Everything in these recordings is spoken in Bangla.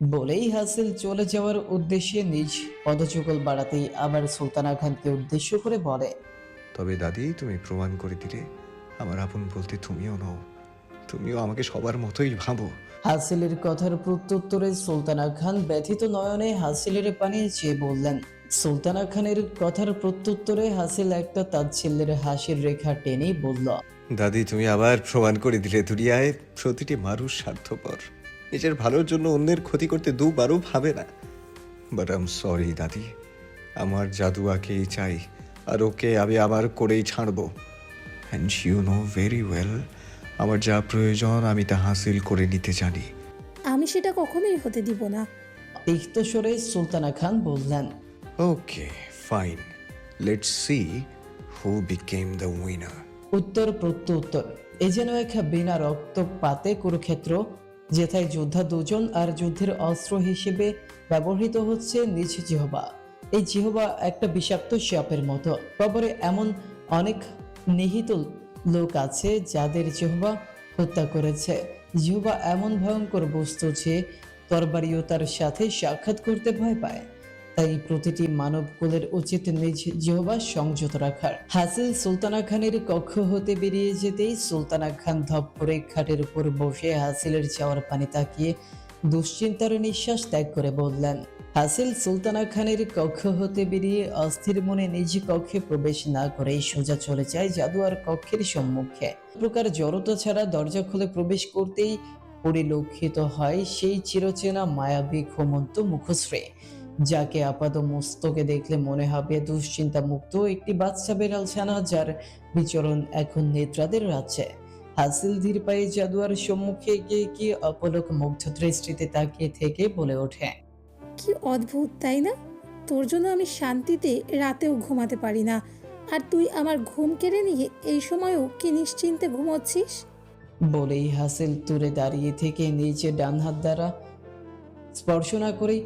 বলেই হাসিল চলে যাওয়ার উদ্দেশ্যে নিজ পদযুগল বাড়াতেই আবার সুলতানা খানকে উদ্দেশ্য করে বলে, তবে দাদি, তুমি প্রমাণ করে দিলে আমার আপন বলতে তুমিও নও। তুমিও আমাকে সবার মতোই ভাবো। হাসিলের কথার প্রত্যুত্তরে সুলতানা খান ব্যথিত নয়নে হাসিলের পানে চেয়ে বললেন। সুলতানা খানের কথার প্রত্যুত্তরে হাসিল একটা তাচ্ছিল্যের হাসির রেখা টেনেই বলল, দাদি, তুমি আবার প্রমাণ করে দিলে দুনিয়ায় প্রতিটি মানুষ স্বার্থপর, নিজের ভালোর জন্য অন্যের ক্ষতি করতে দুবারও ভাবে না। বাট আই এম সরি দাদি, আমার জাদুয়াকেই চাই, আর ওকে আমি আবার করেই ছাড়বো। And you know very well, আমার যা প্রয়োজন আমি তা হাসিল করে নিতে জানি। আমি সেটা কখনোই হতে দিব না। তিক্ত স্বরে সুলতানা খান বললেন। Okay, fine, let's see who became the winner. উত্তর প্রত্যুত্তর, এ যেন এক বিনা রক্তপাতে কুরুক্ষেত্র, যেথায় যোদ্ধা দুজন আর যুদ্ধের অস্ত্র হিসেবে ব্যবহৃত হচ্ছে নিজ জিহবা। এই জিহবা একটা বিষাক্ত সাপের মতো। কবরে এমন অনেক নিহিত লোক আছে যাদের জিহবা হত্যা করেছে। জিহবা এমন ভয়ঙ্কর বস্তু যে তরবারিও তার সাথে সাক্ষাৎ করতে ভয় পায়। তাই প্রতিটি মানব কুলের উচিত নিজ জিহবা সংযত রাখার। হাসিল সুলতানা খানের কক্ষ হতে বেরিয়ে যেতেই সুলতানা খান ধপ করে খাটের উপর বসে হাসিলের চাওয়ার পানি তাকিয়ে দুশ্চিন্তার নিঃশ্বাস ত্যাগ করে বললেন। হাসিল সুলতানা খানের কক্ষ হতে বেরিয়ে অস্থির মনে নিজ কক্ষে প্রবেশ না করেই সোজা চলে যায় জাদুয়ার কক্ষের সম্মুখে। প্রকার জড়তা ছাড়া দরজা খুলে প্রবেশ করতেই পরিলক্ষিত হয় সেই চিরচেনা মায়াবী ঘুমন্ত মুখশ্রী, যাকে আপাত মস্তকে দেখলে মনে হবে দুশ্চিন্তা মুক্ত একটি বাচ্চা বেড়াল ছানা, যার বিচরণ এখন নেত্রাদের রাজ্যে। হাসিল ধীর পায়ে জাদুয়ার সম্মুখে গিয়ে কি অপলক মুগ্ধ দৃষ্টিতে তাকিয়ে থেকে বলে ওঠে। কি অদ্ভুত, তাই না? তোর জন্য আমি শান্তিতে রাতেও ঘুমাতে পারি না, আর তুই আমার ঘুম কেড়ে নিয়ে এই সময়ও কি নিশ্চিন্তে ঘুমোচ্ছিস? বলেই হাসিল তুলে দাঁড়িয়ে থেকে নিচে ডান হাত দ্বারা স্পর্শ না করেই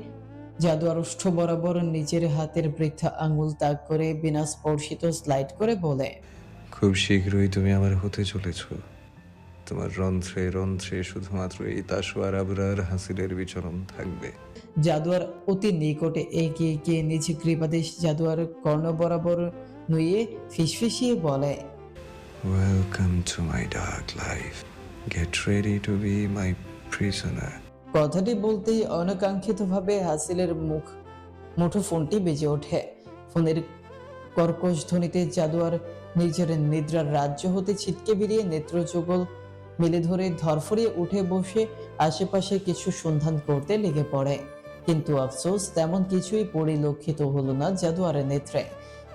জাদুয়ার ওষ্ঠ বরাবর নিজের হাতের বৃদ্ধা আঙুল তাক করে বিনা স্পর্শিত স্লাইড করে বলে, খুব শীঘ্রই তুমি আমার হতে চলেছ। তোমার রন্ধ্রে রন্ধ্রে শুধুমাত্র এই তাসওয়ার আবরার হাসিলের বিচরণ থাকবে। জাদুয়ার অতি নিকটে এগিয়ে গিয়ে নিজ কৃপাদেশ জাদুয়ার কর্ণ বরাবর নুয়ে ফিসফিসিয়ে বলে, welcome to my dark life, get ready to B my prisoner. কথাটি বলতেই অনাকাঙ্ক্ষিতভাবে হাসিলের মুঠো ফোনটি বেজে ওঠে। ফোনের কর্কশ ধ্বনিতে জাদুয়ার নিজের নিদ্রার রাজ্য হতে ছিটকে বেরিয়ে নেত্রযুগল মেলে ধরে ধরফরিয়ে উঠে বসে আশেপাশে কিছু সন্ধান করতে লেগে পড়ে। কিন্তু আফসোস, তেমন কিছুই পরিলক্ষিত হলো না জাদুয়ারের নেত্রে।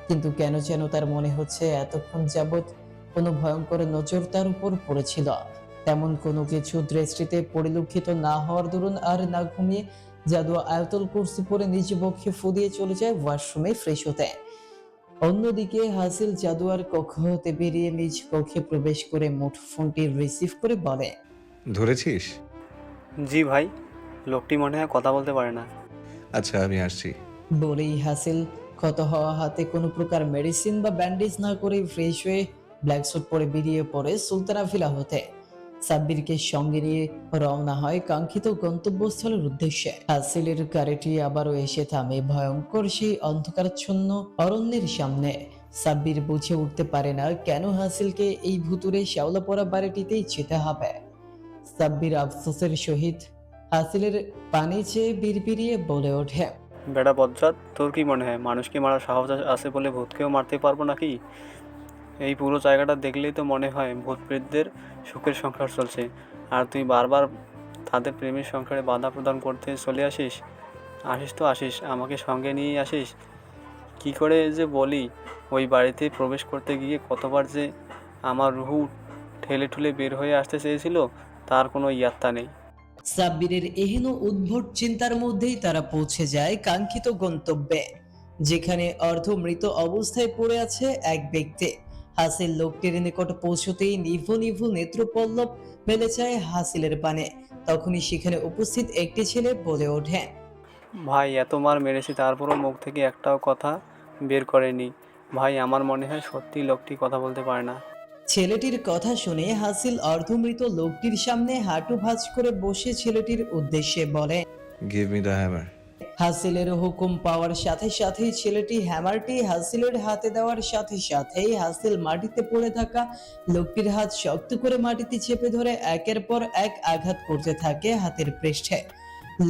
কিন্তু কেন যেন তার মনে হচ্ছে এতক্ষণ যাবৎ কোনো ভয়ঙ্কর নজর তার উপর পড়েছিল। তেমন কোনো কিছু দৃষ্টিতে পরিলক্ষিত না হওয়ার দরুন আর না ঘুমিয়ে জাদুয়া আয়তল কুরসি পরে নিজ বক্ষে ফু দিয়ে চলে যায় ওয়াশরুমে ফ্রেশ হতে। অন্যদিকে হাসিল জাদুয়ার কক্ষ হতে বেরিয়ে নিজ কক্ষে প্রবেশ করে মুঠোফোনটি রিসিভ করে বলে, ধরেছিস? জি ভাই, লোকটি মনে হয় কথা বলতে পারে না। আচ্ছা, আমি আসছি। বলেই হাসিল ক্ষত হওয়া হাতে কোনো প্রকার মেডিসিন বা ব্যান্ডেজ না করে ফ্রেশ হয়ে ব্ল্যাক স্যুট পরে বেরিয়ে পড়ে সুলতানা ভিলা হতে। সাব্বিরকে সঙ্গে নিয়ে রওনা হয় কাঙ্ক্ষিত গন্তব্যস্থলের উদ্দেশ্যে। হাসিলের গাড়িটি আবারও এসে থামে ভয়ঙ্কর সেই অন্ধকারাচ্ছন্ন অরণ্যের সামনে। সাব্বির বুঝে উঠতে পারে না কেন হাসিলকে এই ভুতুরে শ্যাওলা পড়া বাড়িটিতেই যেতে হবে। সাব্বির আফসোসের সহিত হাসিলের পানি চেয়ে বিড়বিড়িয়ে বলে ওঠে, বেটা বজ্জাত, তোর কি মনে হয় মানুষকে মারার সাহস আছে বলে ভূতকেও মারতে পারবো নাকি? এই পুরো জায়গাটা দেখলেই তো মনে হয় ভূত প্রেতদের সুখের সংসার চলছে, আর তুই বারবার তাদের প্রেমের সংসারে বাধা প্রদান করতে চলে আসিস। আসিস তো আসিস, আমাকে সঙ্গে নিয়ে আসিস। কি করে যে বলি, ওই বাড়িতে প্রবেশ করতে গিয়ে কতবার যে আমার রুহু ঠেলে ঠুলে বের হয়ে আসতে চেয়েছিল, তার কোনো ইয়াত্তা নেই। সাব্বিরের এহেন উদ্ভট চিন্তার মধ্যেই তারা পৌঁছে যায় কাঙ্ক্ষিত গন্তব্যে, যেখানে অর্ধমৃত অবস্থায় পড়ে আছে এক ব্যক্তি। হাসিল লোকটির নিকট পৌঁছতেই নিভু নিভু নেত্রপল্লব মেলে যায় হাসিলের পানে। তখনই সেখানে উপস্থিত একটি ছেলে বলে ওঠে, ভাই, এত মার মেরেছি তারপরও মুখ থেকে একটাও কথা বের করেনি। ভাই, আমার মনে হয় সত্যি লোকটি কথা বলতে পারে না। ছেলেটির কথা শুনে হাসিল অর্ধমৃত লোকটির সামনে হাঁটু ভাঁজ করে বসে ছেলেটির উদ্দেশ্যে বলে, গিভ মি দ্য হ্যামার। হাসিলের হুকুম পাওয়ার সাথে সাথেই ছেলেটি হ্যামারটি হাসিলের হাতে দেওয়ার সাথে সাথেই হাসিল মাটিতে পড়ে থাকা লোকটির হাত শক্ত করে মাটিতে চেপে ধরে একের পর এক আঘাত করতে থাকে হাতের পৃষ্ঠে।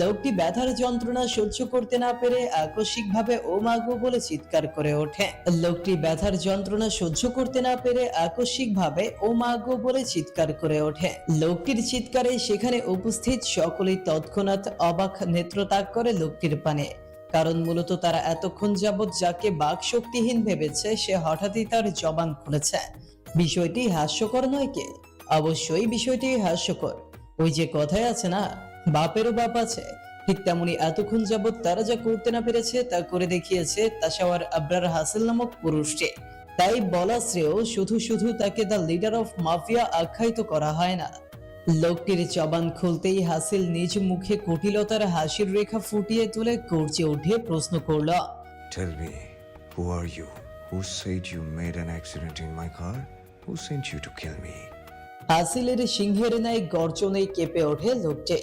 লোকটি ব্যথার যন্ত্রণা সহ্য করতে না পেরে আকস্মিকভাবে ও মাগো বলে চিৎকার করে ওঠে। লোকটি ব্যথার যন্ত্রণা সহ্য করতে না পেরে আকস্মিকভাবে ও মাগো বলে চিৎকার করে ওঠে। লোকটির চিৎকারে সেখানে উপস্থিত সকলেই তৎক্ষণাৎ অবাক নেত্রতাক করে লোকটির পানে। কারণ মূলত তারা এতক্ষণ যাবৎ যাকে বাক শক্তিহীন ভেবেছে সে হঠাৎই তার জবান খুলেছে। বিষয়টি হাস্যকর নয় কি? অবশ্যই বিষয়টি হাস্যকর। ওই যে কথায় আছে না, বাপেরও বাপ আছে। ঠিক তেমনি এতক্ষণ যাবৎ তারা যা করতে না পেরেছে তা করে দেখিয়েছে তাসাওয়ার আবরার হাসিল নামক পুরুষটি। তাই বলা শ্রেয় শুধু শুধু তাকে দ্য লিডার অফ মাফিয়া আখ্যায়িত করা হয় না। লোকটির জবান খুলতেই হাসিল নিজ মুখে কুটিলতার হাসির রেখা ফুটিয়ে তুলে গর্জে উঠে প্রশ্ন করল, tell me, who are you? Who said you made an accident in my car? Who sent you to kill me? হাসিলের সিংহের ন্যায় গর্জনে কেঁপে ওঠে লোকটি।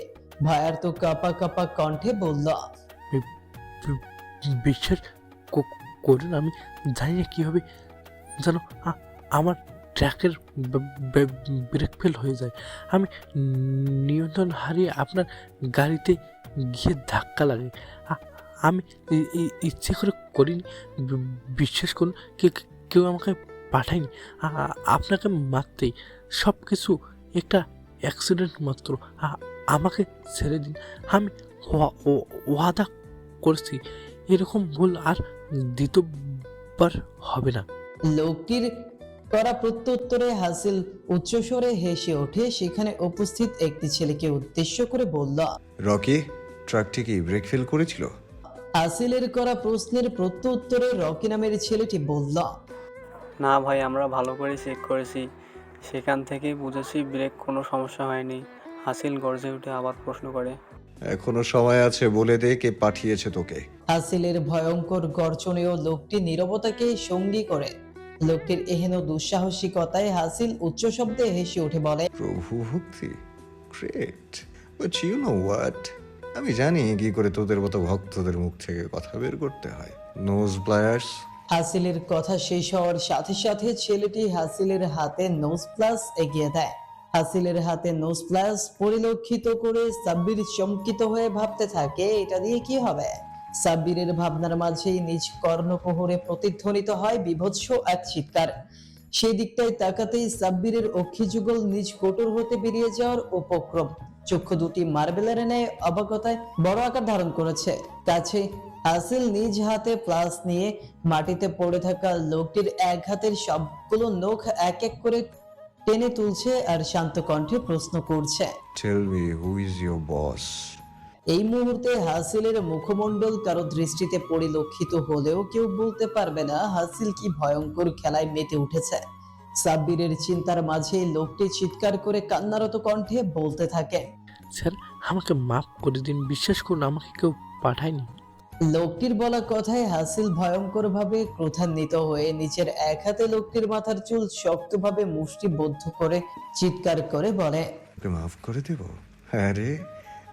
ভয়ার্ত কাপা কাপা কণ্ঠে বলল, বিশ্বাস করুন, আমি জানি না কীভাবে যেন আমার ট্র্যাকের ব্রেক ফেল হয়ে যায়। আমি নিয়ন্ত্রণ হারিয়ে আপনার গাড়িতে গিয়ে ধাক্কা লাগে। আমি ইচ্ছে করে করিনি। বিশ্বাস করুন, কেউ আমাকে পাঠায়নি আপনাকে মারতেই। সব কিছু একটা অ্যাক্সিডেন্ট মাত্র। আমাকে ছেড়ে দিন। আমি ওয়াদা করছি এরকম ভুল আর দ্বিতীয়বার হবে না। লোকটির করা প্রত্যুত্তরে হাসিল উচ্চস্বরে হেসে ওঠে। সেখানে উপস্থিত একটি ছেলেকে উদ্দেশ্য করে বলল, রকি, ট্রাকটি কি ব্রেক ফেল করেছিল? হাসিলের করা প্রশ্নের প্রত্যুত্তরে রকি নামের ছেলেটি বলল, না ভাই, আমরা ভালো করে চেক করেছি, সেখান থেকে বুঝেছি ব্রেক কোনো সমস্যা হয়নি। হাসিল গর্জে উঠে আবার প্রশ্ন করে, এখনো সময় আছে, বলে দে কে পাঠিয়েছে তোকে। হাসিলের ভয়ঙ্কর গর্জনেও লোকটি নীরবতাকে সঙ্গী করে। লোকটির এহেন দুঃসাহসিকতায় হাসিল উচ্চ শব্দে হেসে উঠে বলে, প্রভু ভক্তি, great, but you know what, আমি জানি কি করে তোদের মতো ভক্তদের মুখ থেকে কথা বের করতে হয়। নোজ ব্লায়ার্স। হাসিলের কথা শেষ হওয়ার সাথে সাথে ছেলেটি হাসিলের হাতে নোজ প্লাস এগিয়ে দেয়। হাসিলের হাতে নোজ প্লাস পরিলক্ষিত করে সাব্বির চমকিত হয়ে ভাবতে থাকে, এটা দিয়ে কি হবে? সাব্বিরের ভাবনার মাঝেই নিজ কর্ণকুহরে প্রতিধ্বনিত হয় বিভৎস এক চিৎকার। সেই দিকটায় তাকাতেই সাব্বিরের অক্ষিযুগল নিজ কোটর হতে বেরিয়ে যাওয়ার উপক্রম। চক্ষু দুটি মার্বেলের ন্যায় অবাকতায় বড় আকার ধারণ করেছে। কাছে হাসিল নিজ হাতে প্লাস নিয়ে মাটিতে পড়ে থাকা লোকটির এক হাতের সবগুলো নখ এক এক করে টেনে তুলছে আর শান্ত কণ্ঠে প্রশ্ন করছে, tell me, who is your boss? এই মুহূর্তে হাসিলের মুখমণ্ডল কারো দৃষ্টিতে পরিলক্ষিত হলেও কেউ বলতে পারবে না হাসিল কি ভয়ঙ্কর খেলায় মেতে উঠেছে। সাব্বিরের চিন্তার মাঝে লোকটি চিৎকার করে কান্নারত কণ্ঠে বলতে থাকে, স্যার, আমাকে মাফ করে দিন। বিশ্বাস করুন, আমাকে কেউ পাঠায়নি। লোকটির বলা কথায় হাসিল ভয়ঙ্কর ভাবে ক্রোধান্বিত হয়ে নিচের এক হাতে লোকটির মাথার চুল শক্তভাবে মুষ্টিবদ্ধ করে চিৎকার করে বলে, ওকে মাফ করে দেব? আরে,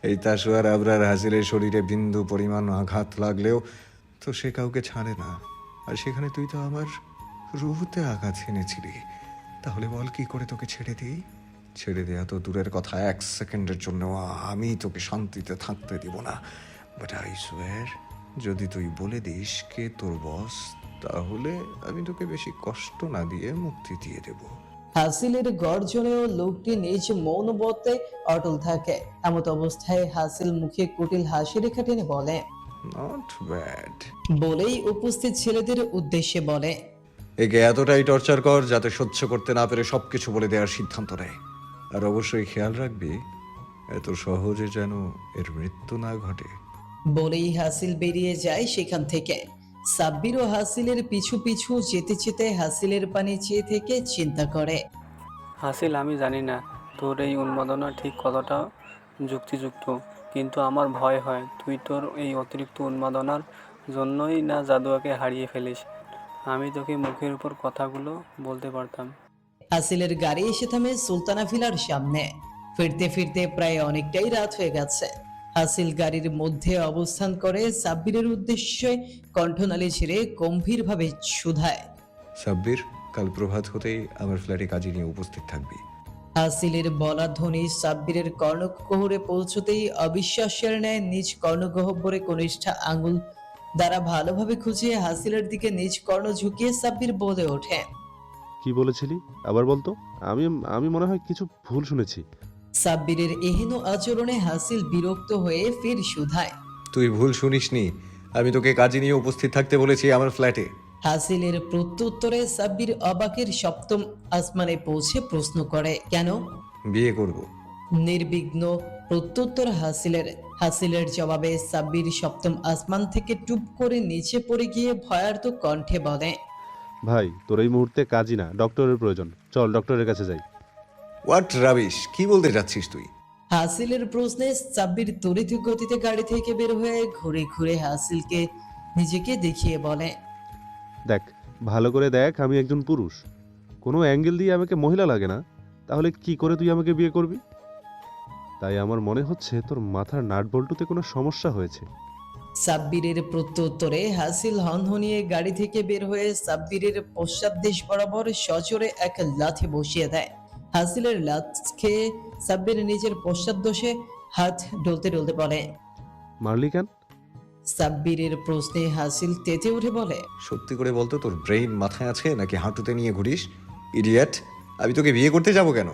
এই তাসওয়ার আবরার হাসিলের শরীরে বিন্দু পরিমাণ আঘাত লাগলেও তো সে কাউকে ছাড়ে না। আর সেখানে তুই তো আমার রুহুতে আঘাত এনেছিলি। তাহলে বল, কি করে তোকে ছেড়ে দিই? ছেড়ে দেয়া তো দূরের কথা, 1 সেকেন্ডের জন্য আমি তোকে শান্তিতে থাকতে দিব না। বাট আই সোয়ার, যদি তুই বলে দিস কে তোর বস, তাহলে আমি তোকে বেশি কষ্ট না দিয়ে মুক্তি দিয়ে দেবো। হাসিলের গর্জনেও লোকটি নিজ মৌনবতে অটল থাকে। এমত অবস্থায় হাসিল মুখে কুটিল হাসি রেখা টেনে বলে, নট ব্যাড। বলেই উপস্থিত ছেলেদের উদ্দেশ্যে বলে, একে এতটাই টর্চার কর যাতে সহ্য করতে না পেরে সবকিছু বলে দেওয়ার সিদ্ধান্ত নেয়। আর অবশ্যই খেয়াল রাখবি, এত সহজে যেন এর মৃত্যু না ঘটে। বলেই হাসিল বেরিয়ে যায় সেখান থেকে। সাব্বির ও হাসিলের পিছু পিছু যেতে যেতে হাসিলের পানে চেয়ে থেকে চিন্তা করে, হাসিল, আমি জানি না তোর এই উন্মাদনা ঠিক কতটা যুক্তিযুক্ত, কিন্তু আমার ভয় হয় তুই তোর এই অতিরিক্ত উন্মাদনার জন্যই না জাদুয়াকে হারিয়ে ফেলিস। আমি তোকে মুখের উপর কথাগুলো বলতে পারতাম। হাসিলের গাড়ি এসে থামে সুলতানা ভিলার সামনে। ফিরতে ফিরতে প্রায় অনেকটাই রাত হয়ে গেছে। হাসিল গাড়ির মধ্যে অবস্থান করে সাব্বিরের উদ্দেশ্যে কণ্ঠনালী ছেড়ে গম্ভীরভাবে শুধায়। সাব্বির, কাল প্রভাত হতেই আমার ফ্ল্যাটে কাজে নিয়ে উপস্থিত থাকবি। হাসিলের বলা ধ্বনি সাব্বিরের কর্ণগহ্বরে পৌঁছতেই অবিশ্বাসের ন্যায় নিজ কর্ণগহ্বরে কনিষ্ঠা আঙুল দ্বারা ভালোভাবে খুঁজিয়ে হাসিলের দিকে নিজ কর্ণ ঝুঁকিয়ে সাব্বির বলে ওঠে। কি বলেছিলি আবার বলতো? আমি আমি মনে হয় কিছু ভুল শুনেছি। সাব্বিরের এহেন আচরণে হাসিল বিরক্ত হয়ে ফের শুধায়। তুই ভুল শুনিসনি, আমি তোকে কাজে নিয়ে উপস্থিত থাকতে বলেছি আমার ফ্ল্যাটে। হাসিলের প্রত্যুত্তরে সাব্বির অবাকের সপ্তম আসমানে পৌঁছে প্রশ্ন করে, কেন? বিয়ে করব। নির্বিঘ্ন প্রত্যুত্তর হাসিলের জবাবে সাব্বির সপ্তম আসমান থেকে টুপ করে নিচে পড়ে গিয়ে ভয়ার্ত কণ্ঠে বলে, ভাই, তোর এই মুহূর্তে কাজই না, ডক্টরের প্রয়োজন। চল ডক্টরের কাছে যাই। হোয়াট রাবিশ, কি বলতে যাচ্ছিস তুই? হাসিলের প্রশ্নে সাব্বির তড়িৎ গতিতে গাড়ি থেকে বের হয়ে ঘুরে ঘুরে হাসিলকে নিজেকে দেখিয়ে বলে, দেখ, ভালো করে দেখ, আমি একজন পুরুষ। কোনো অ্যাঙ্গেল দিয়ে আমাকে মহিলা লাগে না, তাহলে কি করে তুই আমাকে বিয়ে করবি? তাই আমার মনে হচ্ছে তোর মাথার নাট বল্টুতে কোনো সমস্যা হয়েছে। সাব্বিরের প্রত্যুত্তরে হাসিল হনহনিয়ে গাড়ি থেকে বের হয়ে সাব্বিরের পশ্চাৎদেশ বরাবর সজোরে এক লাথি বসিয়ে দেয়। হাসিলের লাথ খেয়ে সাব্বির নিজের পশ্চাৎদোষে হাত ডলতে ডলতে বলে। মারলি কেন? সাব্বিরের প্রশ্নে হাসিল তেতে উঠে বলে, সত্যি করে বলতো, তোর ব্রেইন মাথায় আছে নাকি হাঁটুতে নিয়ে ঘুরিস? ইডিয়েট, আমি তোকে বিয়ে করতে যাব কেন?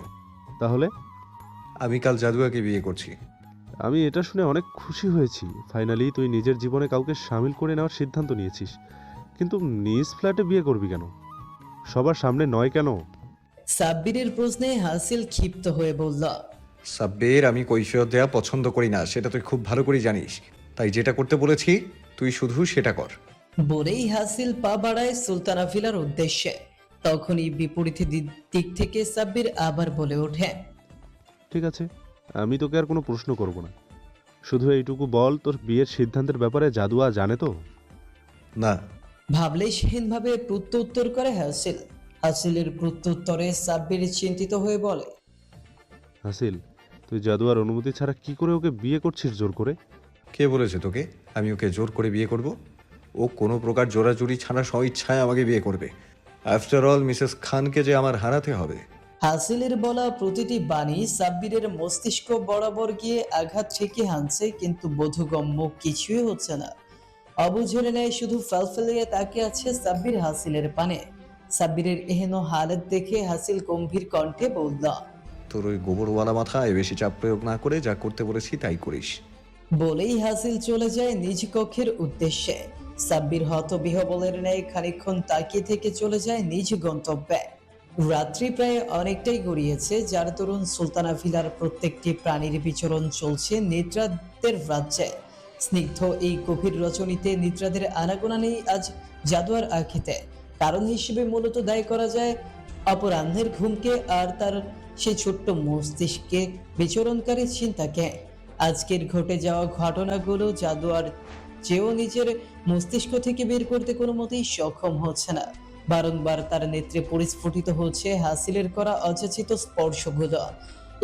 তাহলে? আমি কাল জাদুয়াকে বিয়ে করছি। আমি এটা শুনে অনেক খুশি হয়েছি। ফাইনালি তুই নিজের জীবনে কাউকে সামিল করে নেওয়ার সিদ্ধান্ত নিয়েছিস। কিন্তু নিজ ফ্ল্যাটে বিয়ে করবি কেন? সবার সামনে নয় কেন? সাব্বিরের প্রশ্নে হাসিল ক্ষিপ্ত হয়ে বলল, সাব্বির, আমি কৈফিয়ত দেওয়া পছন্দ করি না, সেটা তুই খুব ভালো করে জানিস। তাই যেটা করতে বলেছি তুই শুধু সেটা কর। বলেই হাসিল পা বাড়ায় সুলতানা ভিলার উদ্দেশ্যে। তখনই বিপরীত দিক থেকে সাব্বির আবার বলে ওঠে, ঠিক আছে, আমি তোকে আর কোনো প্রশ্ন করব না। শুধু এইটুকু বল, তোর বিয়ের সিদ্ধান্তের ব্যাপারে জাদুয়া জানে তো? না। ভাবলেশহীনভাবে প্রত্যুত্তর করে হাসিল। হাসিলের প্রত্যুত্তরে সাব্বির চিন্তিত হয়ে বলে, হাসিল, তুই জাদুয়ার অনুমতি ছাড়া কি করে ওকে বিয়ে করছিস জোর করে? কে বলেছে তোকে আমি ওকে জোর করে বিয়ে করব? ও কোনো প্রকার জোরাজুরি ছাড়া স্বইচ্ছায় আমাকে বিয়ে করবে। আফটার অল মিসেস খানকে যে আমার হারাতে হবে। হাসিলের বলা প্রতিটি বাণী সাব্বিরের মস্তিষ্ক বরাবর গিয়ে আঘাত ঠেকে হানছে, কিন্তু বোধগম্য কিছুই হচ্ছে না। অবুঝের ন্যায় শুধু ফেলফেলিয়ে তাকিয়ে আছে সাব্বির হাসিলের পানে। সাব্বিরের এহেন হালত দেখে হাসিল গম্ভীর কণ্ঠে বলল, তোর ওই গোবরওয়ালা মাথায় বেশি চাপ প্রয়োগ না করে যা করতে বলেছি তাই করিস। বলেই হাসিল চলে যায় নিজ কক্ষের উদ্দেশ্যে। সাব্বির হতবিহবলের ন্যায় খানিকক্ষণ তাকিয়ে থেকে চলে যায় নিজ গন্তব্যে। রাত্রি প্রায় অনেকটাই গড়িয়েছে, যার দরুন সুলতানা ভিলার প্রত্যেকটি প্রাণীর বিচরণ চলছে নিদ্রাদের রাজ্যে। স্নিগ্ধ এই গভীর রচনীতে নিদ্রাদের আনাগোনা নেই আজ জাদুয়ার আখিতে। কারণ হিসেবে মূলত দায়ী করা যায় অপরাহ্নের ঘুমকে আর তার সেই ছোট্ট মস্তিষ্কে বিচরণকারী চিন্তাকে। আজকের ঘটে যাওয়া ঘটনাগুলো জাদুয়ার যেও নিজের মস্তিষ্ক থেকে বের করতে কোনো মতেই সক্ষম হচ্ছে না। বারংবার তার নেত্রে পরিস্ফুটিত হচ্ছে হাসিলের করা অযাচিত স্পর্শগুলো।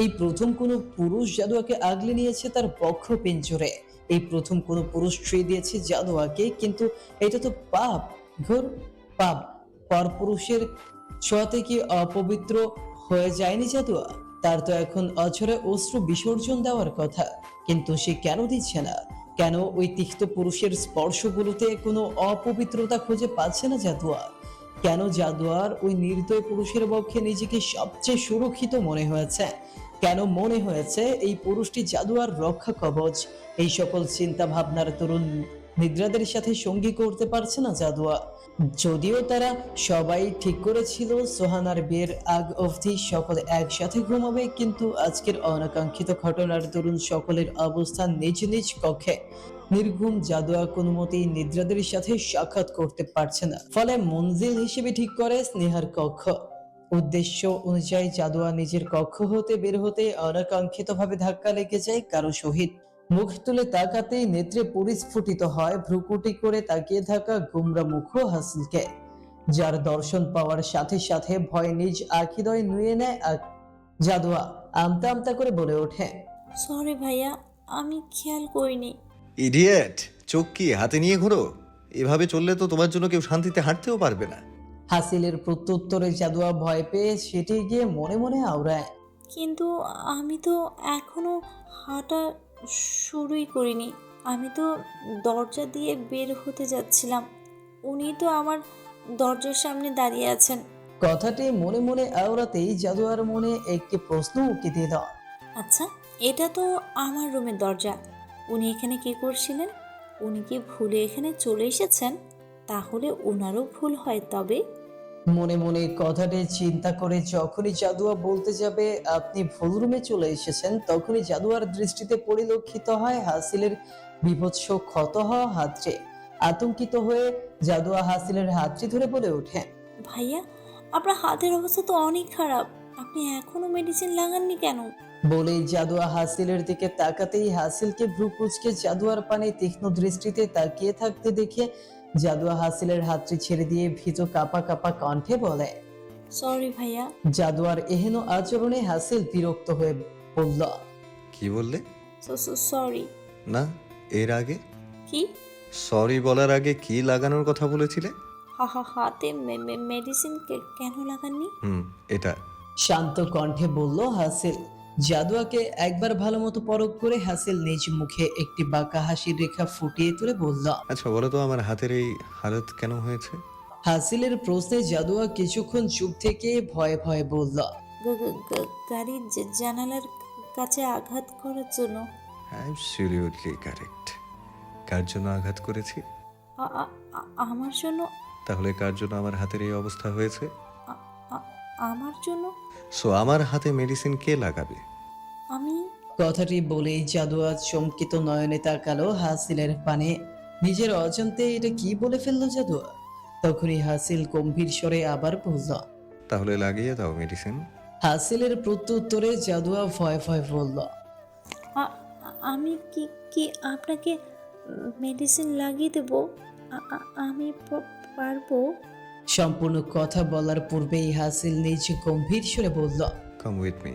এই প্রথম কোনো পুরুষ জাদুয়াকে আগলে নিয়েছে তার বক্ষ পিঞ্জরে। এই প্রথম কোনো পুরুষ ছুঁয়ে দিয়েছে জাদুয়াকে, কিন্তু এটা তো পাপ, ঘোর পাপ। পরপুরুষের ছোঁয়াতে কি অপবিত্র হয়ে যায়নি জাদুয়া? তার তো এখন অঝরে অশ্রু বিসর্জন দেওয়ার কথা, কিন্তু সে কেন দিচ্ছে না? কেন ওই তিক্ত পুরুষের স্পর্শগুলোতে কোনো অপবিত্রতা খুঁজে পাচ্ছে না জাদুয়া? কেন জাদুয়ার ওই নির্দয় পুরুষের পক্ষে নিজেকে সবচেয়ে সুরক্ষিত মনে হয়েছে? কেন মনে হয়েছে এই পুরুষটি জাদুয়ার রক্ষা কবচ? এই সকল চিন্তা ভাবনার তরুণ নিদ্রাদের সাথে সঙ্গী করতে পারছে না জাদুয়া। যদিও তারা সবাই ঠিক করেছিল সোহানার বিয়ের আগ অবধি সকলে একসাথে ঘুমাবে, কিন্তু আজকের অনাকাঙ্ক্ষিত ঘটনার দরুন সকলের অবস্থান নিজ নিজ কক্ষে। নির্ঘুম জাদুয়া কোনো মতেই নিদ্রাদের সাথে সাক্ষাৎ করতে পারছে না, ফলে মঞ্জিল হিসেবে ঠিক করে স্নেহার কক্ষ। উদ্দেশ্য অনুযায়ী জাদুয়া নিজের কক্ষ হতে বের হতে অনাকাঙ্ক্ষিতভাবে ধাক্কা লেগে যায় কারো সহিত। মুখ তুলে তাকাতেই নেত্রে পরিস্ফুটিত হয় ভ্রুকুটি করে তাকিয়ে থাকা গুমরা মুখ হাসিলকে, যার দর্শন পাওয়ার সাথে সাথে ভয় নিজ আখিদয় নুয়ে নেয়। জাদুয়া আমতা আমতা করে বলে ওঠে, সরি ভাইয়া, আমি খেয়াল করিনি। ইডিয়েট, চোখ কি হাতে নিয়ে ঘোরো? এভাবে চললে তো তোমার জন্য কেউ শান্তিতে হাঁটতেও পারবে না। হাসিলের প্রত্যুত্তরে জাদুয়া ভয় পেয়ে সেটে গিয়ে মনে মনে আওড়ায়। কিন্তু আমি তো এখনো হাঁটা শুরুই করিনি। আমি তো দরজা দিয়ে বের হতে যাচ্ছিলাম। উনি তো আমার দরজার সামনে দাঁড়িয়ে আছেন। কথাটি মনে মনে আওড়াতেই জাদুয়ার মনে একটি প্রশ্ন উকি দিল। আচ্ছা, এটা তো আমার রুমের দরজা। উনি এখানে কি করছিলেন? উনি কি ভুলে এখানে চলে এসেছেন? তাহলে ওনারও ভুল হয় তবে। মনে মনে কথাটি চিন্তা করে যখনই জাদুয়া বলতে যাবে আপনি ভুল রুমে চলে এসেছেন, তখনই জাদুয়ার দৃষ্টিতে পরিলক্ষিত হয় হাসিলের বিভৎস ক্ষত হওয়া হাতটি। আতঙ্কিত হয়ে জাদুয়া হাসিলের হাতটি ধরে বলে ওঠে। ভাইয়া, আপনার হাতের অবস্থা তো অনেক খারাপ। আপনি এখনো মেডিসিন লাগাননি কেন? বলেই জাদুয়া হাসিলের দিকে তাকাতেই হাসিলকে ভ্রু কুঁচকে জাদুয়ার পানে তীক্ষ্ণ দৃষ্টিতে তাকিয়ে থাকতে দেখে জাদুয়া হাসিলের হাতটি ছেড়ে দিয়ে ভীত কাঁপা কাঁপা কণ্ঠে বলে। সরি ভাইয়া। জাদুয়ার এহেন আচরণে হাসিল বিরক্ত হয়ে বলল। কি বললে? সরি। না, এর আগে কি? সরি বলার আগে কি লাগানোর কথা বলেছিলে? হাতে মেডিসিন কেন লাগাননি? এটা। শান্ত কণ্ঠে বলল হাসিল। জাদুয়াকে একবার ভালো মতো পরখ করে হাসিল নিজ মুখে একটি বাঁকা হাসির রেখা ফুটিয়ে তুলে বলল। আচ্ছা বলো তো, আমার হাতের এই হালত কেন হয়েছে? হাসিলের প্রশ্নে জাদুয়া কিছুক্ষণ চুপ থেকে ভয়ে ভয়ে বলল। গাড়ির জানালার কাছে আঘাত করার জন্য। Absolutely correct. কার জন্য আঘাত করেছি? আমার জন্য। তাহলে কার জন্য আমার হাতের এই অবস্থা হয়েছে? আমার জন্য। সো আমার হাতে মেডিসিন কে লাগাবে? আমি। কথাটি বলেই জাদুয়া চমকিত নয়নে তাকালো হাসিলের পানে। নিজের অজান্তে এটা কি বলে ফেললো জাদুয়া? তখনই হাসিল গম্ভীর স্বরে আবার বলল। তাহলে লাগিয়ে দাও মেডিসিন। হাসিলের প্রত্যুত্তরে জাদুয়া ভয় ভয় বলল। আমি কি আপনাকে মেডিসিন লাগিয়ে দেব? আমি পারবো। সম্পূর্ণ কথা বলার পূর্বেই হাসিল নিজ গম্ভীর স্বরে বলল। Come with me.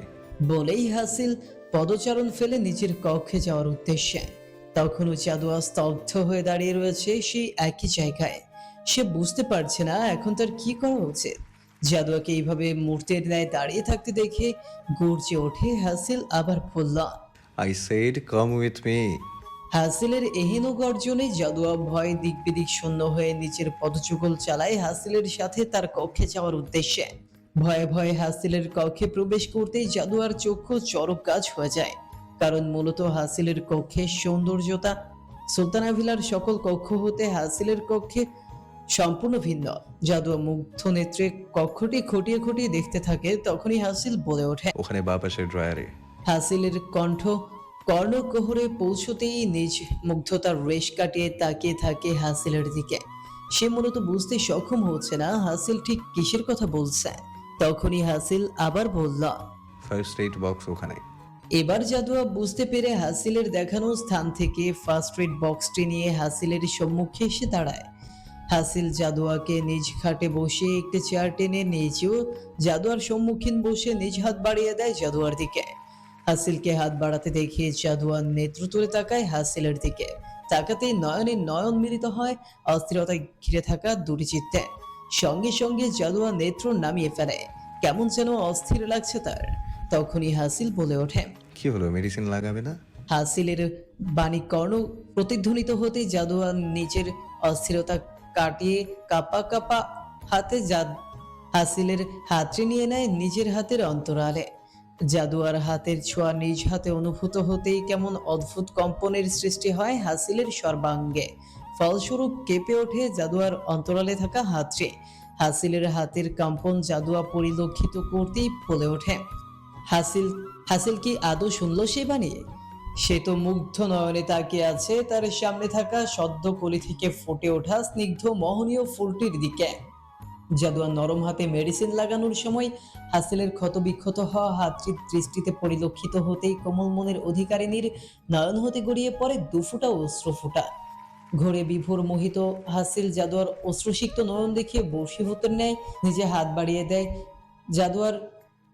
বলেই হাসিল পদচারণ ফেলে নিজের কক্ষে যাওয়ার উদ্দেশ্যে। তখনও জাদুয়া স্তব্ধ হয়ে দাঁড়িয়ে রয়েছে সেই একই জায়গায়। সে বুঝতে পারছে না এখন তার কি করা উচিত। জাদুয়াকে এইভাবে মূর্তির ন্যায় দাঁড়িয়ে থাকতে দেখে গর্জে ওঠে হাসিল, আবার বলল। I said come with me. হাসিলের এহেন গর্জনে জাদুয়া ভয় দিক বিদিক শূন্য হয়ে নিচের পদযুগল চালায় হাসিলের সাথে তার কক্ষে যাওয়ার উদ্দেশ্যে। ভয়ে ভয়ে হাসিলের কক্ষে প্রবেশ করতেই জাদুয়ার চক্ষু চরক গাছ হয়ে যায়। কারণ মূলত হাসিলের কক্ষের সৌন্দর্যতা সুলতানা ভিলার সকল কক্ষ হতে হাসিলের কক্ষে সম্পূর্ণ ভিন্ন। জাদুয়া মুগ্ধ নেত্রে কক্ষটি খটিয়ে খটিয়ে দেখতে থাকে। তখনই হাসিল বলে ওঠে। ওখানে বা পাশের ড্রয়ারে। হাসিলের কণ্ঠ কর্ণকোহরে পৌঁছতেই নিজ মুগ্ধতার রেশ কাটিয়ে তাকিয়ে থাকে হাসিলের দিকে। সে মূলত বুঝতে সক্ষম হচ্ছে না হাসিল ঠিক কিসের কথা বলছে। তখনই হাসিল আবার বলল। ফার্স্ট এইড বক্স ওখানে। এবার জাদুয়া বুঝতে পেরে হাসিলের দেখানো স্থান থেকে ফার্স্ট এড বক্সটি নিয়ে হাসিলের সম্মুখে এসে দাঁড়ায়। হাসিল জাদুয়াকে নিজ খাটে বসে একটি চেয়ার টেনে নিয়েছেও জাদুয়ার সম্মুখীন বসে নিজ হাত বাড়িয়ে দেয় জাদুয়ার দিকে। হাসিলকে হাত বাড়াতে দেখে জাদুয়ার নেত্র তুলে তাকায় হাসিলের দিকে। তাকাতেই নয়নে নয়ন মিলিত হয় অস্থিরতায় ঘিরে থাকা দুটি চিত্তে। সঙ্গে সঙ্গে জাদুয়া নেত্র নামিয়ে ফেলে। কেমন যেন অস্থির লাগছে তার। তখনই হাসিল বলে ওঠে। কি হলো, মেডিসিন লাগাবে না? হাসিলের বাণী কর্ণ প্রতিধ্বনিত হতেই জাদুয়া নিজের অস্থিরতা কাটিয়ে কাপা কাপা হাতে হাসিলের হাতটি নিয়ে নেয় নিজের হাতের অন্তরালে। জাদুয়ার হাতের ছোঁয়া নিজ হাতে অনুভূত হতেই কেমন অদ্ভুত কম্পনের সৃষ্টি হয় হাসিলের সর্বাঙ্গে। ফলস্বরূপ কেঁপে ওঠে জাদুয়ার অন্তরালে থাকা হাতটি। হাসিলের হাতের কম্পন জাদুয়া পরিলক্ষিত করতেই বলে ওঠে। হাসিল কি আদৌ শুনল সে বাণী? সে তো মুগ্ধ নয়নে তাকিয়ে আছে তার সামনে থাকা সদ্য কলি থেকে ফুটে ওঠা স্নিগ্ধ মোহনীয় ফুলটির দিকে। জাদুয়া নরম হাতে মেডিসিন লাগানোর সময় হাসিলের ক্ষতবিক্ষত হওয়া হাতটি দৃষ্টিতে পরিলক্ষিত হতেই কোমল মনের অধিকারিণীর নয়ন হতে গড়িয়ে পড়ে দুফোঁটা অশ্রুফোঁটা। ঘোরে বিভোর মোহিত হাসিল জাদুয়ার অশ্রুসিক্ত নয়ন দেখে বশীভূতের ন্যায় নিজে হাত বাড়িয়ে দেয় জাদুয়ার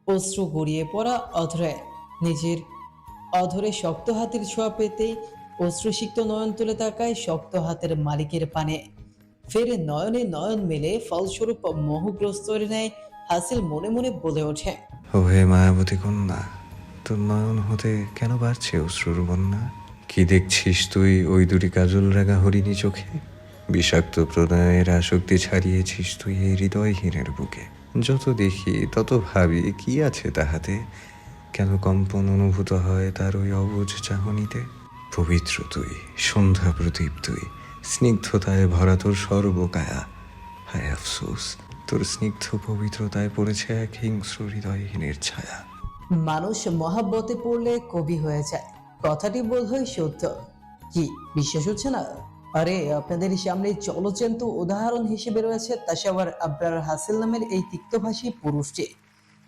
অশ্রু গড়িয়ে পড়া অধরে নিজের অধরে শক্ত হাতের ছোঁয়া পেতেই অশ্রুসিক্ত নয়ন তুলে তাকায় শক্ত হাতের মালিকের পানে। ফের নয়নে নয়ন মেলে, ফলস্বরূপ মোহগ্রস্তর ন্যায় হাসিল মনে মনে বলে ওঠে, ও হে মায়াবতী কন্যা, তোর নয়ন হতে কেন বাড়ছে অশ্রুর বন্যা? কি দেখছিস তুই ওই দুটি কাজল রাঙা হরিণী চোখে? বিষাক্ত প্রণয়ের আসক্তি ছাড়িয়েছিস তুই এই হৃদয়হীনের বুকে। যত দেখি তত ভাবি কি আছে তাহাতে, কেন কম্পন অনুভূত হয় তার ওই অবুঝ চাহনিতে। পবিত্র তুই, সন্ধ্যা প্রদীপ তুই, স্নিগ্ধতায় ভরা তোর সর্বকায়া। হায় আফসোস, তোর স্নিগ্ধ পবিত্রতায় পড়েছে এক হিংস্র হৃদয়হীনের ছায়া। মানুষ মহাব্বতে পড়লে কবি হয়ে যায়, কথাটি বোধহয় সত্য। কি বিশ্বাস হচ্ছে না? আরে আপনাদের সামনে চলচ্চিত্র উদাহরণ হিসেবে রয়েছে তাসাওয়ার আবরার হাসিল নামের এই তিক্তভাষী পুরুষটি।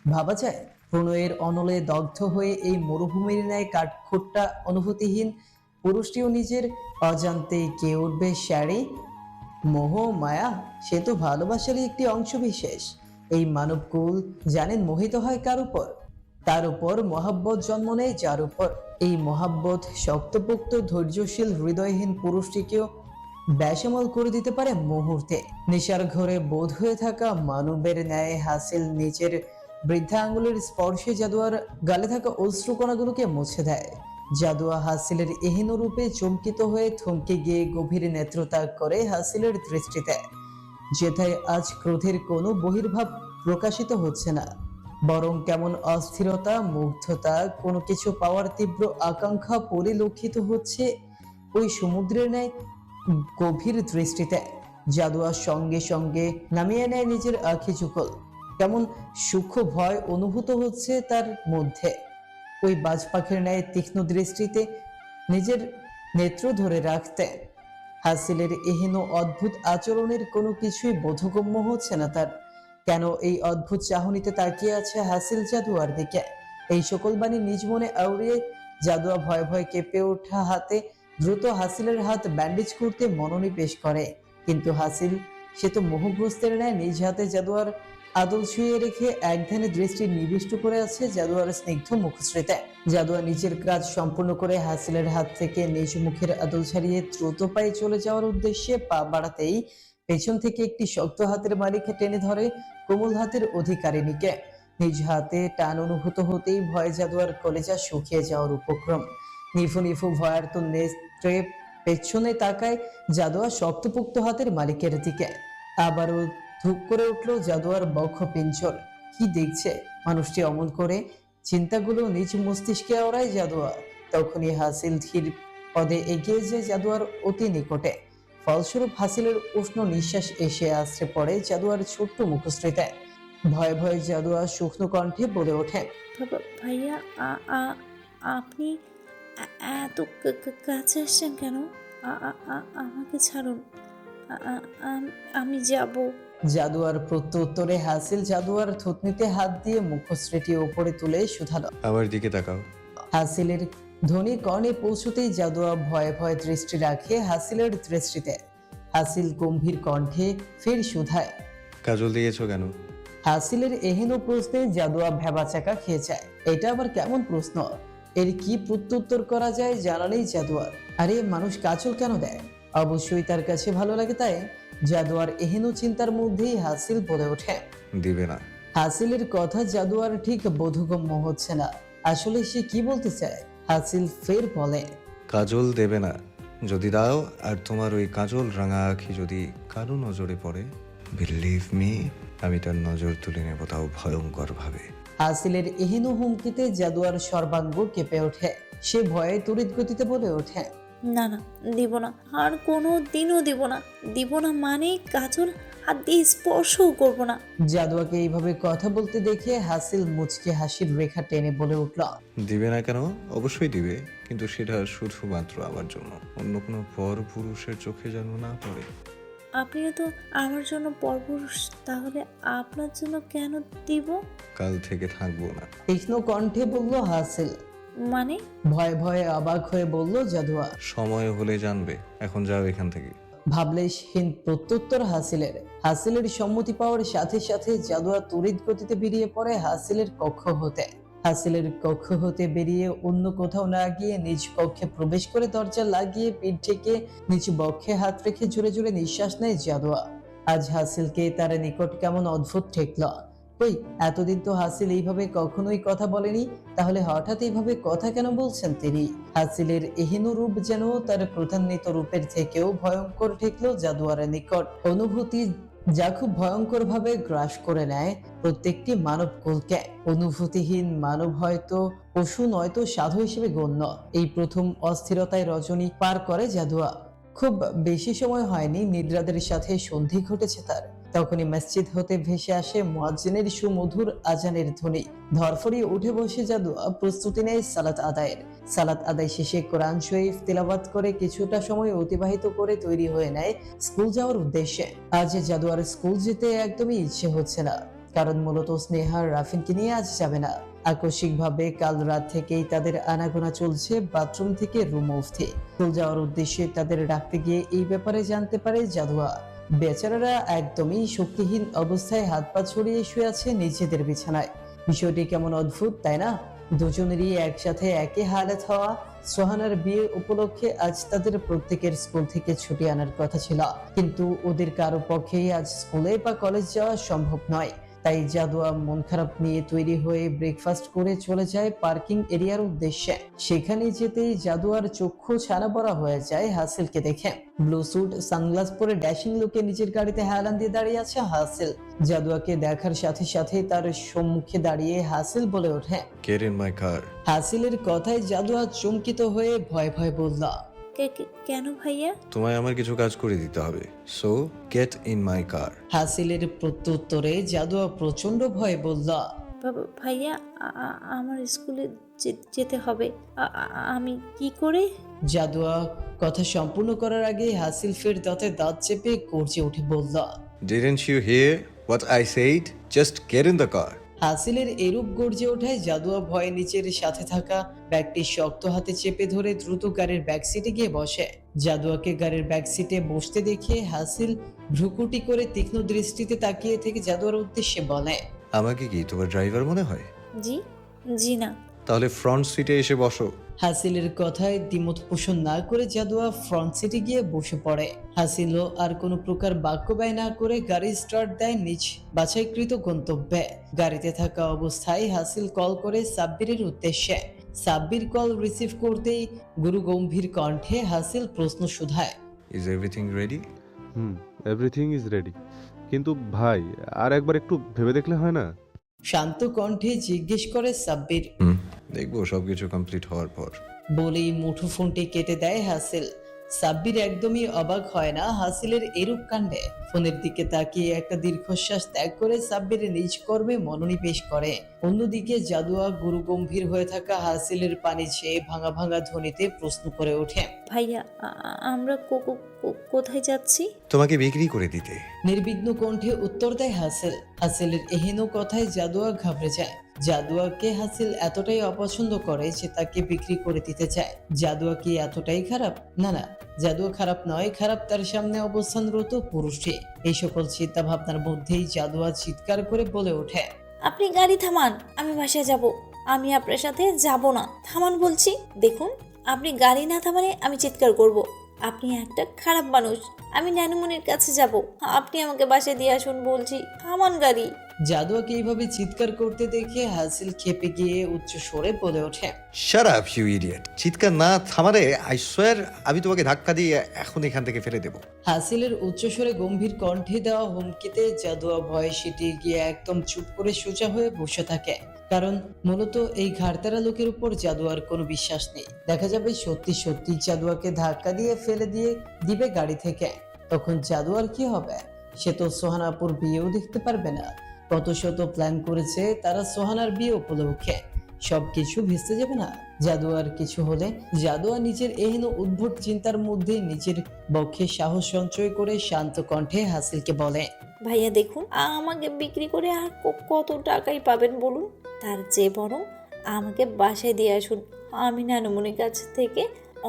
ভাবা যায় প্রণয়ের অনলে দগ্ধ হয়ে এই মরুভূমির ন্যায় কাঠখোট্টা অনুভূতিহীন পুরুষটিও নিজের অজান্তে কে উঠবে শাড়ি। মোহ মায়া সে তো ভালোবাসারই একটি অংশ বিশেষ। এই মানবকুল জানেন মোহিত হয় কার উপর? তার উপর মহাব্বত জন্ম নেয় যার উপর। এই মহাব্বত শক্তপোক্ত ধৈর্যশীল হৃদয়হীন পুরুষটিকেও বেসামাল করে দিতে পারে মুহূর্তে। নেশার ঘরে বোধ হয়ে থাকা মানবের ন্যায় হাসিল নিচের বৃদ্ধা আঙ্গুলের স্পর্শে জাদুয়ার গালে থাকা অশ্রুকণাগুলোকে মুছে দেয়। জাদুয়া হাসিলের এহেন রূপে চমকিত হয়ে থমকে গিয়ে গভীর নেত্রত্যাগ করে হাসিলের দৃষ্টিতে, যেথায় আজ ক্রোধের কোনো বহির্ভাব প্রকাশিত হচ্ছে না, বরং কেমন অস্থিরতা, মুগ্ধতা, কোনো কিছু পাওয়ার তীব্র আকাঙ্ক্ষা পরিলক্ষিত হচ্ছে ওই সমুদ্রের ন্যায় গভীর দৃষ্টিতে। জাদুয়ার সঙ্গে সঙ্গে নামিয়ে নেয় নিজের আখি চুকল। কেমন সূক্ষ্ম ভয় অনুভূত হচ্ছে তার মধ্যে। ওই বাজ পাখির ন্যায় তীক্ষ্ণ দৃষ্টিতে নিজের নেত্র ধরে রাখতে হাসিলের এহেন অদ্ভুত আচরণের কোনো কিছুই বোধগম্য হচ্ছে না তার। কেন এই অদ্ভুত চাহনিতে তাকিয়ে আছে হাসিল জাদুয়ার দিকে? এই সকল বাণী নিজ মনে আউড়িয়ে জাদুয়া ভয় ভয় কেঁপে ওঠা হাতে দ্রুত হাসিলের হাত ব্যান্ডেজ করতে মনোনিবেশ করে। কিন্তু হাসিল সে তো মোহগ্রস্তের ন্যায় নিজ হাতে জাদুয়ার আদল ছুঁয়ে রেখে একধানে দৃষ্টি নিবিষ্ট করে আছে জাদুয়ার স্নিগ্ধ মুখশ্রীতে। জাদুয়া নিজের কাজ সম্পূর্ণ করে হাসিলের হাত থেকে নিজ মুখের আদল ছাড়িয়ে দ্রুত পায়ে চলে যাওয়ার উদ্দেশ্যে পা বাড়াতেই পেছন থেকে একটি শক্ত হাতের মালিকে টেনে ধরে কোমল হাতের অধিকারিণীকে। নিজ হাতে টান অনুভূত হতেই ভয় জাদুয়ার কলেজা শুকিয়ে যাওয়ার উপক্রম। নিফু নিফু ভয়ার্ত নেত্রে পেছনে তাকায় জাদুয়া শক্তপোক্ত হাতের মালিকের দিকে। আবারও ধূপ করে উঠল জাদুয়ার বক্ষ পিঞ্জর। কি দেখছে মানুষটি অমল করে? চিন্তাগুলো নিজ মস্তিষ্কে ওড়ায় জাদুয়া। তখনই হাসিল ধীর পদে এগিয়ে যায় জাদুয়ার অতি নিকটে। ফলস্বরূপ হাসিলের উষ্ণ নিঃশ্বাস এসে আশ্রে পড়ে জাদুয়ার ছোট্ট মুখশ্রীতে। ভয়ে ভয়ে জাদুয়া শুকনো কণ্ঠে বলে ওঠে, ভাইয়া আপনি এত কাছে আসছেন কেন? আমাকে ছাড়ুন, আমি যাব। জাদুয়ার প্রত্যুত্তরে হাসিল জাদুয়ার থুতনিতে হাত দিয়ে মুখশ্রীটি ওপরে তুলে শুধালো। আমার দিকে তাকাও। হাসিলের ধ্বনি কর্ণে পৌঁছতেই জাদুয়া ভয়ে ভয়ে দৃষ্টি রাখে হাসিলের দৃষ্টিতে। হাসিল গম্ভীর কণ্ঠে ফের শুধায়, কাজল দিয়েছো কেন? হাসিলের এহেন প্রশ্নে জাদুয়া ভেবাচাকা খেয়ে যায়। এটা আবার কেমন প্রশ্ন? এর কি প্রত্যুত্তর করা যায় জানা নেই জাদুয়ার। আরে মানুষ কাজল কেন দেয়? অবশ্যই তার কাছে ভালো লাগে তাই। জাদুয়ার এহেন চিন্তার মধ্যেই হাসিল বলে ওঠে, দিবে না। হাসিলের কথা জাদুয়ার ঠিক বোধগম্য হচ্ছে না। আসলে সে কি বলতে চায়? হাসিল ফের বলে, কাজল দেবে না। যদি দাও আর তোমার ওই কাজল রাঙা আঁখি যদি কারো নজরে পড়ে, বিলিভ মি, আমি তার নজর তুলে নেব, তাও ভয়ঙ্কর ভাবে। হাসিলের এহেন হুমকিতে জাদুয়ার সর্বাঙ্গ কেঁপে ওঠে। সে ভয়ে তড়িৎ গতিতে বলে ওঠে, না না, দিব না, আর কোনো দিনও দিব না মানে কাজল হাত দিয়ে স্পর্শও করবো না। জাদুয়াকে এইভাবে কথা বলতে দেখে হাসিল মুচকে হাসির রেখা টেনে বলে উঠল, দিবে না কেন? অবশ্যই দিবে, কিন্তু সেটা শুধুমাত্র আমার জন্য, অন্য কোনো পর পুরুষের চোখে যেন না পড়ে। আপনিও তো আমার জন্য পরপুরুষ, তাহলে আপনার জন্য কেন দিব? কাল থেকে থাকবো না। তীক্ষ্ণ কণ্ঠে বলল হাসিল। মানে? ভয়ে ভয়ে অবাক হয়ে বলল জাদুয়া। সময় হলে জানবে, এখন যাও এখান থেকে। ভাবলেশহীন প্রত্যুত্তর হাসিলের। হাসিলের সম্মতি পাওয়ার সাথে সাথে জাদুয়া তড়িৎ গতিতে বেরিয়ে পড়ে হাসিলের কক্ষ হতে। হাসিলের কক্ষ হতে বেরিয়ে অন্য কোথাও না গিয়ে নিজ কক্ষে প্রবেশ করে দরজা লাগিয়ে পিঠ থেকে নিজ বক্ষে হাত রেখে জোরে জোরে নিঃশ্বাস নেয় জাদুয়া। আজ হাসিলকে তার নিকট কেমন অদ্ভুত ঠেকল। কই, এতদিন তো হাসিল এইভাবে কখনোই কথা বলেনি, তাহলে হঠাৎ এইভাবে কথা কেন বলছেন তিনি? হাসিলের এহেন রূপ যেন তার প্রধান্বিত রূপের থেকেও ভয়ঙ্কর ঠেকল জাদুয়ারের নিকট। অনুভূতি যা খুব ভয়ঙ্কর ভাবে গ্রাস করে নেয় প্রত্যেকটি মানব কুলকে। অনুভূতিহীন মানব হয়তো পশু নয়তো সাধু হিসেবে গণ্য। এই প্রথম অস্থিরতায় রজনী পার করে জাদুয়া। খুব বেশি সময় হয়নি নিদ্রাদের সাথে সন্ধি ঘটেছে তার। তখনই মসজিদ হতে ভেসে আসে মুয়াজ্জিনের সুমধুর আজানের ধ্বনি। ধরফরিয়ে উঠে বসে জাদুয়া প্রস্তুতি নেয় সালাত আদায়ের। সালাত আদায় শেষে কোরআন শরীফ তিলাওয়াত করে কিছুটা সময় অতিবাহিত করে তৈরি হয়ে নেয় স্কুল যাওয়ার উদ্দেশ্যে। আজ জাদুয়ার স্কুল যেতে একদমই ইচ্ছে হচ্ছে না, কারণ মূলত স্নেহা রাফিনকে নিয়ে আজ যাবে না। আকস্মিকভাবে কাল রাত থেকেই তাদের আনাগোনা চলছে বাথরুম থেকে রুম অবধি। স্কুল যাওয়ার উদ্দেশ্যে তাদের ডাকতে গিয়ে এই ব্যাপারে জানতে পারে জাদুয়া। বেচারারা একদমই শক্তিহীন অবস্থায় হাত পা ছড়িয়ে শুয়ে আছে নিজেদের বিছানায়। বিষয়টি কেমন অদ্ভুত, তাই না? দুজনেরই একসাথে একই হালাত হওয়া। সোহানার বিয়ে উপলক্ষে আজ তাদের প্রত্যেকের স্কুল থেকে ছুটি আনার কথা ছিল, কিন্তু ওদের কারো পক্ষেই আজ স্কুলে বা কলেজ যাওয়া সম্ভব নয়। তাই জাদুয়া মন খারাপ নিয়ে তৈরি হয়ে ব্রেকফাস্ট করে চলে যায় পার্কিং এরিয়ার উদ্দেশ্যে। সেখানে যেতেই জাদুয়ার চক্ষু ছানা পড়া হয়ে যায় হাসিলকে দেখে। ব্লু স্যুট, সানগ্লাস পরে ড্যাশিং লুকে নিজের গাড়িতে হেলান দিয়ে দাঁড়িয়ে আছে হাসিল। জাদুয়াকে দেখার সাথে সাথে তার সম্মুখে দাঁড়িয়ে হাসিল বলে ওঠে, Get in my car. হাসিলের কথায় জাদুয়া চমকিত হয়ে ভয় ভয় বলল, কেন ভাইয়া? তোমায় আমার কিছু কাজ করে দিতে হবে, সো গেট ইন মাই কার। হাসিলের প্রত্যুত্তরে জাদুয়া প্রচন্ড ভয়ে বলল, ভাইয়া আমার স্কুলে যেতে হবে। আমি কি করে? জাদুয়া কথা সম্পূর্ণ করার আগে হাসিল ফের দাঁতে দাঁত চেপে গর্জে উঠে বলল, Didn't you hear what I said? Just get in the car. হাসিলের এরূপ গর্জে ওঠায় জাদুয়া ভয়ে নিচের সাথে থাকা ব্যাগটি শক্ত হাতে চেপে ধরে দ্রুত গাড়ির ব্যাক সিটে গিয়ে বসে। জাদুয়াকে গাড়ির ব্যাক সিটে বসতে দেখে হাসিল ভ্রুকুটি করে তীক্ষ্ণ দৃষ্টিতে তাকিয়ে থেকে জাদুয়ার উদ্দেশ্যে বলে, আমাকে কি তোমার ড্রাইভার মনে হয়? জি না। তাহলে ফ্রন্ট সিটে এসে বসো। হাসিলের কথায় দ্বিমত পোষণ না করে জাদুয়া ফ্রন্ট সিটে গিয়ে বসে পড়ে। হাসিলও আর কোনো প্রকার বাক্য ব্যয় না করে গাড়ি স্টার্ট দেয় নিজ বাছাইকৃত গন্তব্যে। গাড়িতে থাকা অবস্থায় হাসিল কল করে সাব্বিরের উদ্দেশ্যে। সাব্বির কল রিসিভ করতেই গুরু গম্ভীর কণ্ঠে হাসিল প্রশ্ন শুধায়, is everything ready? Everything is ready, কিন্তু ভাই আর একবার একটু ভেবে দেখলে হয় না? শান্ত কণ্ঠে জিজ্ঞেস করে সাব্বির। দেখবো সবকিছু কমপ্লিট হওয়ার পর। বলেই মুঠোফোনটি কেটে দেয় হাসিল। সাব্বির একদমই অবাক হয় না হাসিলের এরূপ কাণ্ডে। ফোনের দিকে তাকিয়ে একটা দীর্ঘশ্বাস ত্যাগ করে সাব্বির নিজ কর্মে মনোনিবেশ করে। অন্যদিকে জাদুয়া গুরু গম্ভীর হয়ে থাকা হাসিলের পানি ছেয়ে ভাঙা ভাঙা ধ্বনিতে প্রশ্ন করে ওঠে, ভাইয়া আমরা কোথায় যাচ্ছি? তোমাকে বিক্রি করে দিতে। নির্বিঘ্ন কণ্ঠে উত্তর দেয় হাসিল। হাসিলের এহেন কথায় জাদুয়া ঘাবড়ে যায়। জাদুয়াকে হাসিল এতটাই অপছন্দ করে যে তাকে বিক্রি করে দিতে চায়। জাদুয়া কি এতটাই খারাপ? না, জাদুয়া খারাপ নয়, খারাপ তার সামনে অবস্থানরত পুরুষটি। এই সকল চিন্তা ভাবনার মধ্যেই জাদুয়া চিৎকার করে বলে ওঠে, আপনি গাড়ি থামান, আমি বাসায় যাব। আমি আপনার সাথে যাব না, থামান বলছি। দেখুন, আপনি গাড়ি না থামালে আমি চিৎকার করব। আপনি একটা খারাপ মানুষ। আমি নানুমনির কাছে যাব, আপনি আমাকে বাসায় দিয়ে আসুন বলছি। থামান গাড়ি। জাদুয়াকে এইভাবে চিৎকার করতে দেখে হাসিল খেপে গিয়ে উচ্চ স্বরে বলে ওঠে, শাট আপ ইউ ইডিয়েট! চিৎকার না থামারে আই সোয়ার আমি তোমাকে ধাক্কা দিয়ে এখন এখান থেকে ফেলে দেবো। হাসিলের উচ্চস্বরে গম্ভীর কণ্ঠে দেওয়া হুমকিতে জাদুয়া ভয়ে সিটিয়ে গিয়ে একদম চুপ করে সোজা হয়ে বসে থাকে। কারণ মূলত এই ঘাড়তারা লোকের উপর জাদুয়ার কোনো বিশ্বাস নেই। দেখা যাবে সত্যি সত্যি জাদুয়াকে ধাক্কা দিয়ে ফেলে দিয়ে দিবে গাড়ি থেকে, তখন জাদুয়ার কি হবে? সে তো সোহানাপুর বিয়েও দেখতে পারবে না। কত শত প্ল্যান করেছে তারা সোহানার বিয়ে উপলক্ষে, সবকিছু ভেস্তে যাবে না। জাদুয়ার কিছু হলে জাদুয়া নিজের এহেন উদ্ভট চিন্তার মধ্যে নিজের বক্ষে সাহস সঞ্চয় করে শান্ত কণ্ঠে হাসিলকে বলে, ভাইয়া দেখুন, আমাকে বিক্রি করে আর কত টাকাই পাবেন বলুন? তার চেয়ে বরং আমাকে বাসায় দিয়ে আসুন। আমি নানুমনির কাছ থেকে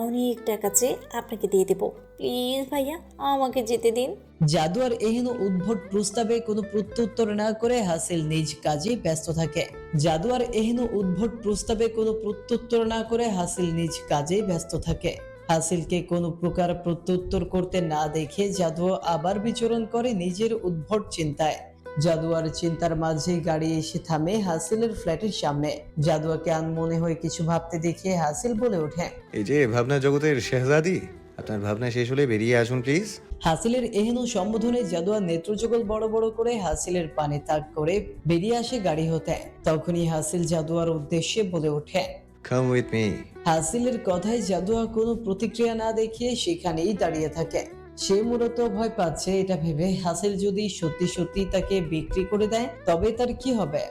অনেক টাকা চেয়ে আপনাকে দিয়ে দেবো। প্লিজ ভাইয়া আমাকে যেতে দিন। জাদুয়ার এহেন উদ্ভট প্রস্তাবে কোনো প্রত্যুত্তর না করে হাসিল নিজ কাজে ব্যস্ত থাকে। জাদুয়ার এহেন উদ্ভট প্রস্তাবে কোনো প্রত্যুত্তর না করে হাসিল নিজ কাজে ব্যস্ত থাকে। হাসিলকে কোনো প্রকার প্রত্যুত্তর করতে না দেখে জাদুয়া আবার বিচরণ করে নিজের উদ্ভট চিন্তায়। জাদুয়ার চিন্তার মাঝে গাড়ি এসে থামে হাসিলের ফ্ল্যাটের সামনে। জাদুয়াকে আনমনে হয়ে কিছু ভাবতে দেখে হাসিল বলে ওঠে, এই যে ভাবনা জগতের শেহজাদি, আপনার ভাবনা শেষ হলে বেরিয়ে আসুন প্লিজ। হাসিলের এহেন সম্বোধনে জাদুয়া নেত্রযুগল বড় বড় করে হাসিলের পানে তাক করে বেরিয়ে আসে গাড়ি হতে। তখনই হাসিল জাদুয়ার উদ্দেশ্যে বলে ওঠে, কাম উইথ মি। হাসিলের কথায় জাদুয়া কোনো প্রতিক্রিয়া না দেখিয়ে সেখানেই দাঁড়িয়ে থাকে। সে মূলত ভয় পাচ্ছে এটা ভেবে হাসিল যদি সত্যি সত্যি তাকে বিক্রি করে দেয় তবে তার কি হবে।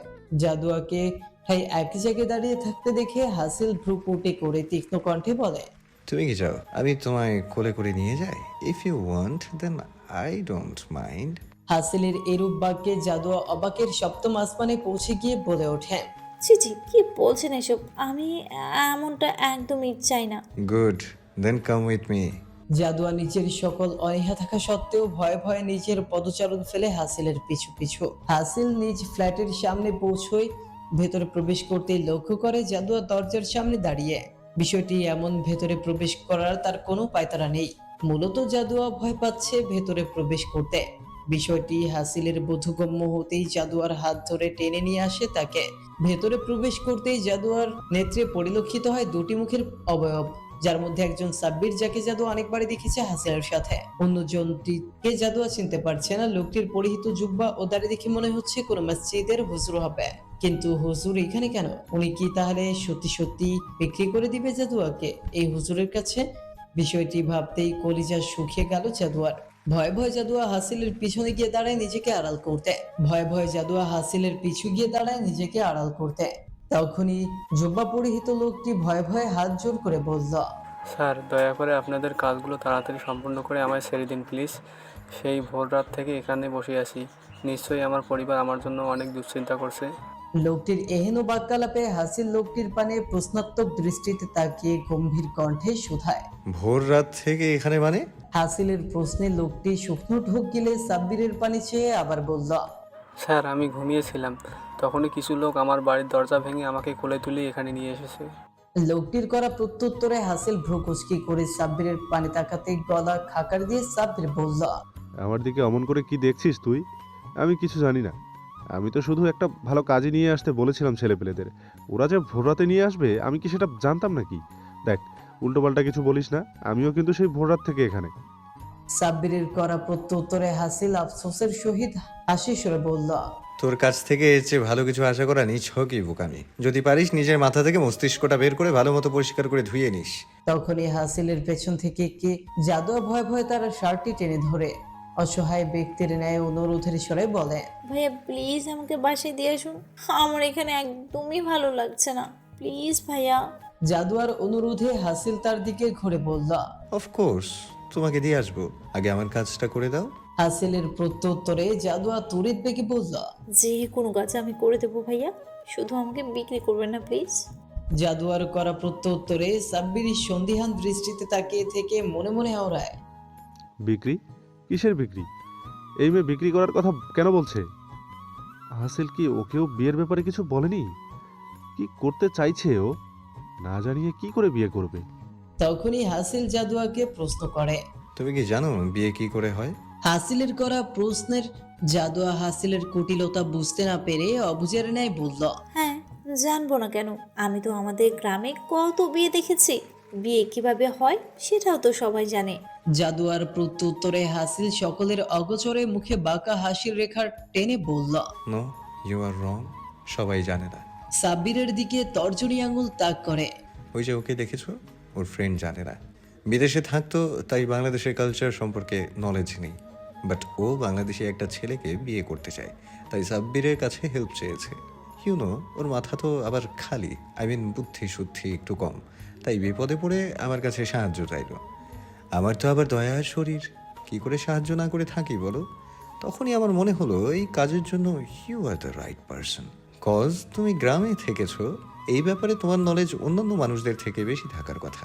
জাদুয়াকে তাই একই জায়গায় দাঁড়িয়ে থাকতে দেখে হাসিল ভ্রু কুটে করে তীক্ষ্ণ কণ্ঠে বলে, তুমি কি চাও আমি তোমায় কোলে করে নিয়ে যাই? If you want then I don't mind. হাসিলের এরূপ বাক্যে জাদুয়া অবাকের সপ্তম আসমানে পৌঁছে গিয়ে বলে ওঠে, ছি ছি, কি বলছেন এসব? আমি এমনটা একদমই চাই না। Good, then come with me. জাদুয়া নিজের সকল অনীহা থাকা সত্ত্বেও ভয়ে ভয়ে নিজের পদচারণ ফেলে হাসিলের পিছু পিছু। হাসিল নিজ ফ্ল্যাটের সামনে পৌঁছয় ভেতরে প্রবেশ করতেই লক্ষ্য করে জাদুয়া দরজার সামনে দাঁড়িয়ে। বিষয়টি এমন, ভেতরে প্রবেশ করার তার কোনো পায়তারা নেই। মূলত জাদুয়া ভয় পাচ্ছে ভেতরে প্রবেশ করতে। বিষয়টি হাসিলের বোধগম্য হতেই জাদুয়ার হাত ধরে টেনে নিয়ে আসে তাকে। ভেতরে প্রবেশ করতেই জাদুয়ার নেত্রে পরিলক্ষিত হয় দুটি মুখের অবয়ব, যার মধ্যে একজন সাব্বির, যাকে জাদুয়া অনেকবারই দেখেছে হাসিলের সাথে। অন্যজনটিকে জাদুয়া চিনতে পারছে না। লোকটির পরিহিত জুব্বা ও দাড়ি দেখে মনে হচ্ছে কোনো মসজিদের হুজুর হবে। কিন্তু হুজুর এখানে কেন? উনি কি তাহলে সত্যি সত্যি বিক্রি করে দিবে জাদুয়াকে এই হুজুরের কাছে? বিষয়টি ভাবতেই কলিজা শুকিয়ে গেল জাদুয়ার। ভয়ে ভয়ে জাদুয়া হাসিলের পিছনে গিয়ে দাঁড়ায় নিজেকে আড়াল করতে। ভয়ে ভয়ে জাদুয়া হাসিলের পিছু গিয়ে দাঁড়ায় নিজেকে আড়াল করতে। তখনই জুব্বা পরিহিত লোকটি ভয়ে ভয়ে হাত জোর করে বলল, স্যার, দয়া করে আপনাদের কাজগুলো তাড়াতাড়ি সম্পূর্ণ করে আমায় ছেড়ে দিন প্লিজ। সেই ভোর রাত থেকে এখানে বসে আছি। নিশ্চয়ই আমার পরিবার আমার জন্য অনেক দুশ্চিন্তা করছে। লোকটির এহেন বাক্যালাপে হাসিল লোকটির পানে প্রশ্নাত্মক দৃষ্টিতে তাকিয়ে গম্ভীর কণ্ঠে শুধায়। ভোর রাত থেকে এখানে মানে? হাসিলের প্রশ্নে লোকটি শুকনো ঢোক গিলে সাব্বিরের পানি চেয়ে আবার বলল, স্যার, আমি ঘুমিয়েছিলাম। তখনই কিছু লোক আমার বাড়ির দরজা ভেঙে আমাকে কোলে তুলে এখানে নিয়ে এসেছে। লোকটির করা প্রত্যুত্তরে হাসিল ভ্রু কুচকি করে সাব্বিরের পানে তাকাতে গলা খাকার দিয়ে সাব্বির বলল, আমার দিকে অমন করে কি দেখছিস তুই? আমি কিছু জানি না। আমি তো শুধু একটা ভালো কাজে নিয়ে আসতে বলেছিলাম ছেলেপেলেদের। ওরা যে ভোররাতে নিয়ে আসবে আমি কি সেটা জানতাম নাকি? দেখ, উল্টোপাল্টা কিছু বলিস না। আমিও কিন্তু সেই ভোররাত থেকে এখানে। সাব্বিরের করা প্রত্যুত্তরে হাসিল আফসোসের সহিত হাসি সুরে বলল, তোর কাছ থেকে এর চেয়ে ভালো কিছু আশা করা নিছ কি বোকামি। যদি পারিস নিজের মাথা থেকে মস্তিষ্কটা বের করে ভালো মতো পরিষ্কার করে ধুয়ে নিস। তখনই হাসিলের পেছন থেকে কে জাদুয়া ভয়ে ভয়ে তার শার্টটি টেনে ধরে অসহায় ব্যক্তির ন্যায় অনুরোধের স্বরে বলে, ভাইয়া প্লিজ আমাকে বাসায় দিয়ে আসুন। আমার এখানে একদমই ভালো লাগছে না, প্লিজ ভাইয়া। জাদুয়ার অনুরোধে হাসিল তার দিকে ঘুরে বলল, অফকোর্স, তোমাকে দিয়ে আসবো, আগে আমার কাজটা করে দাও। হাসিলের প্রত্যুত্তরে জাদুয়া তড়িৎ বেগে বলল, যে কোনো কাজ আমি করে দেবো ভাইয়া, শুধু আমাকে বিক্রি করবেন না প্লিজ। জাদুয়ার করা প্রত্যুত্তরে সাব্বির সন্দিহান দৃষ্টিতে তাকিয়ে থেকে মনে মনে আওড়ায়, বিক্রি? কিসের বিক্রি? এই মেয়ে বিক্রি করার কথা কেন বলছে? হাসিল কি ওকেও বিয়ের ব্যাপারে কিছু বলেনি? কি করতে চাইছে ও? না জানিয়ে কি করে বিয়ে করবে? তখনই হাসিল জাদুয়াকে প্রশ্ন করে। তুমি কি জানো বিয়ে কি করে হয়? হাসিলের করা প্রশ্নের জাদুয়া হাসিলের কুটিলতা বুঝতে না পেরে অবুঝের ন্যায় বলল, হ্যাঁ, জানবো না কেন? আমি তো আমাদের গ্রামে কত বিয়ে দেখেছি। বিয়ে কিভাবে হয় সেটাও তো সবাই জানে। জাদুয়ার প্রত্যুত্তরে হাসিল সকলের অগোচরে মুখে বাঁকা হাসির রেখা টেনে বলল, নো, ইউ আর রং। সবাই জানে না। সাব্বিরের দিকে তর্জনী আঙুল তাক করে। ওই যে ওকে দেখেছো, ওর ফ্রেন্ড জানে না। বিদেশে থাকতো তাই বাংলাদেশের কালচার সম্পর্কে নলেজ নেই। বাট ও বাংলাদেশে একটা ছেলেকে বিয়ে করতে চায়, তাই সাব্বিরের কাছে হেল্প চেয়েছে। ইউনো, ওর মাথা তো আবার খালি, বুদ্ধি শুদ্ধি একটু কম, তাই বিপদে পড়ে আমার কাছে সাহায্য চাইল। আমার তো আবার দয়ার শরীর, কি করে সাহায্য না করে থাকি বলো? তখনই আমার মনে হলো এই কাজের জন্য you are the right person. Cause তুমি গ্রামে থেকেছো, এই ব্যাপারে তোমার নলেজ অন্যান্য মানুষদের থেকে বেশি থাকার কথা।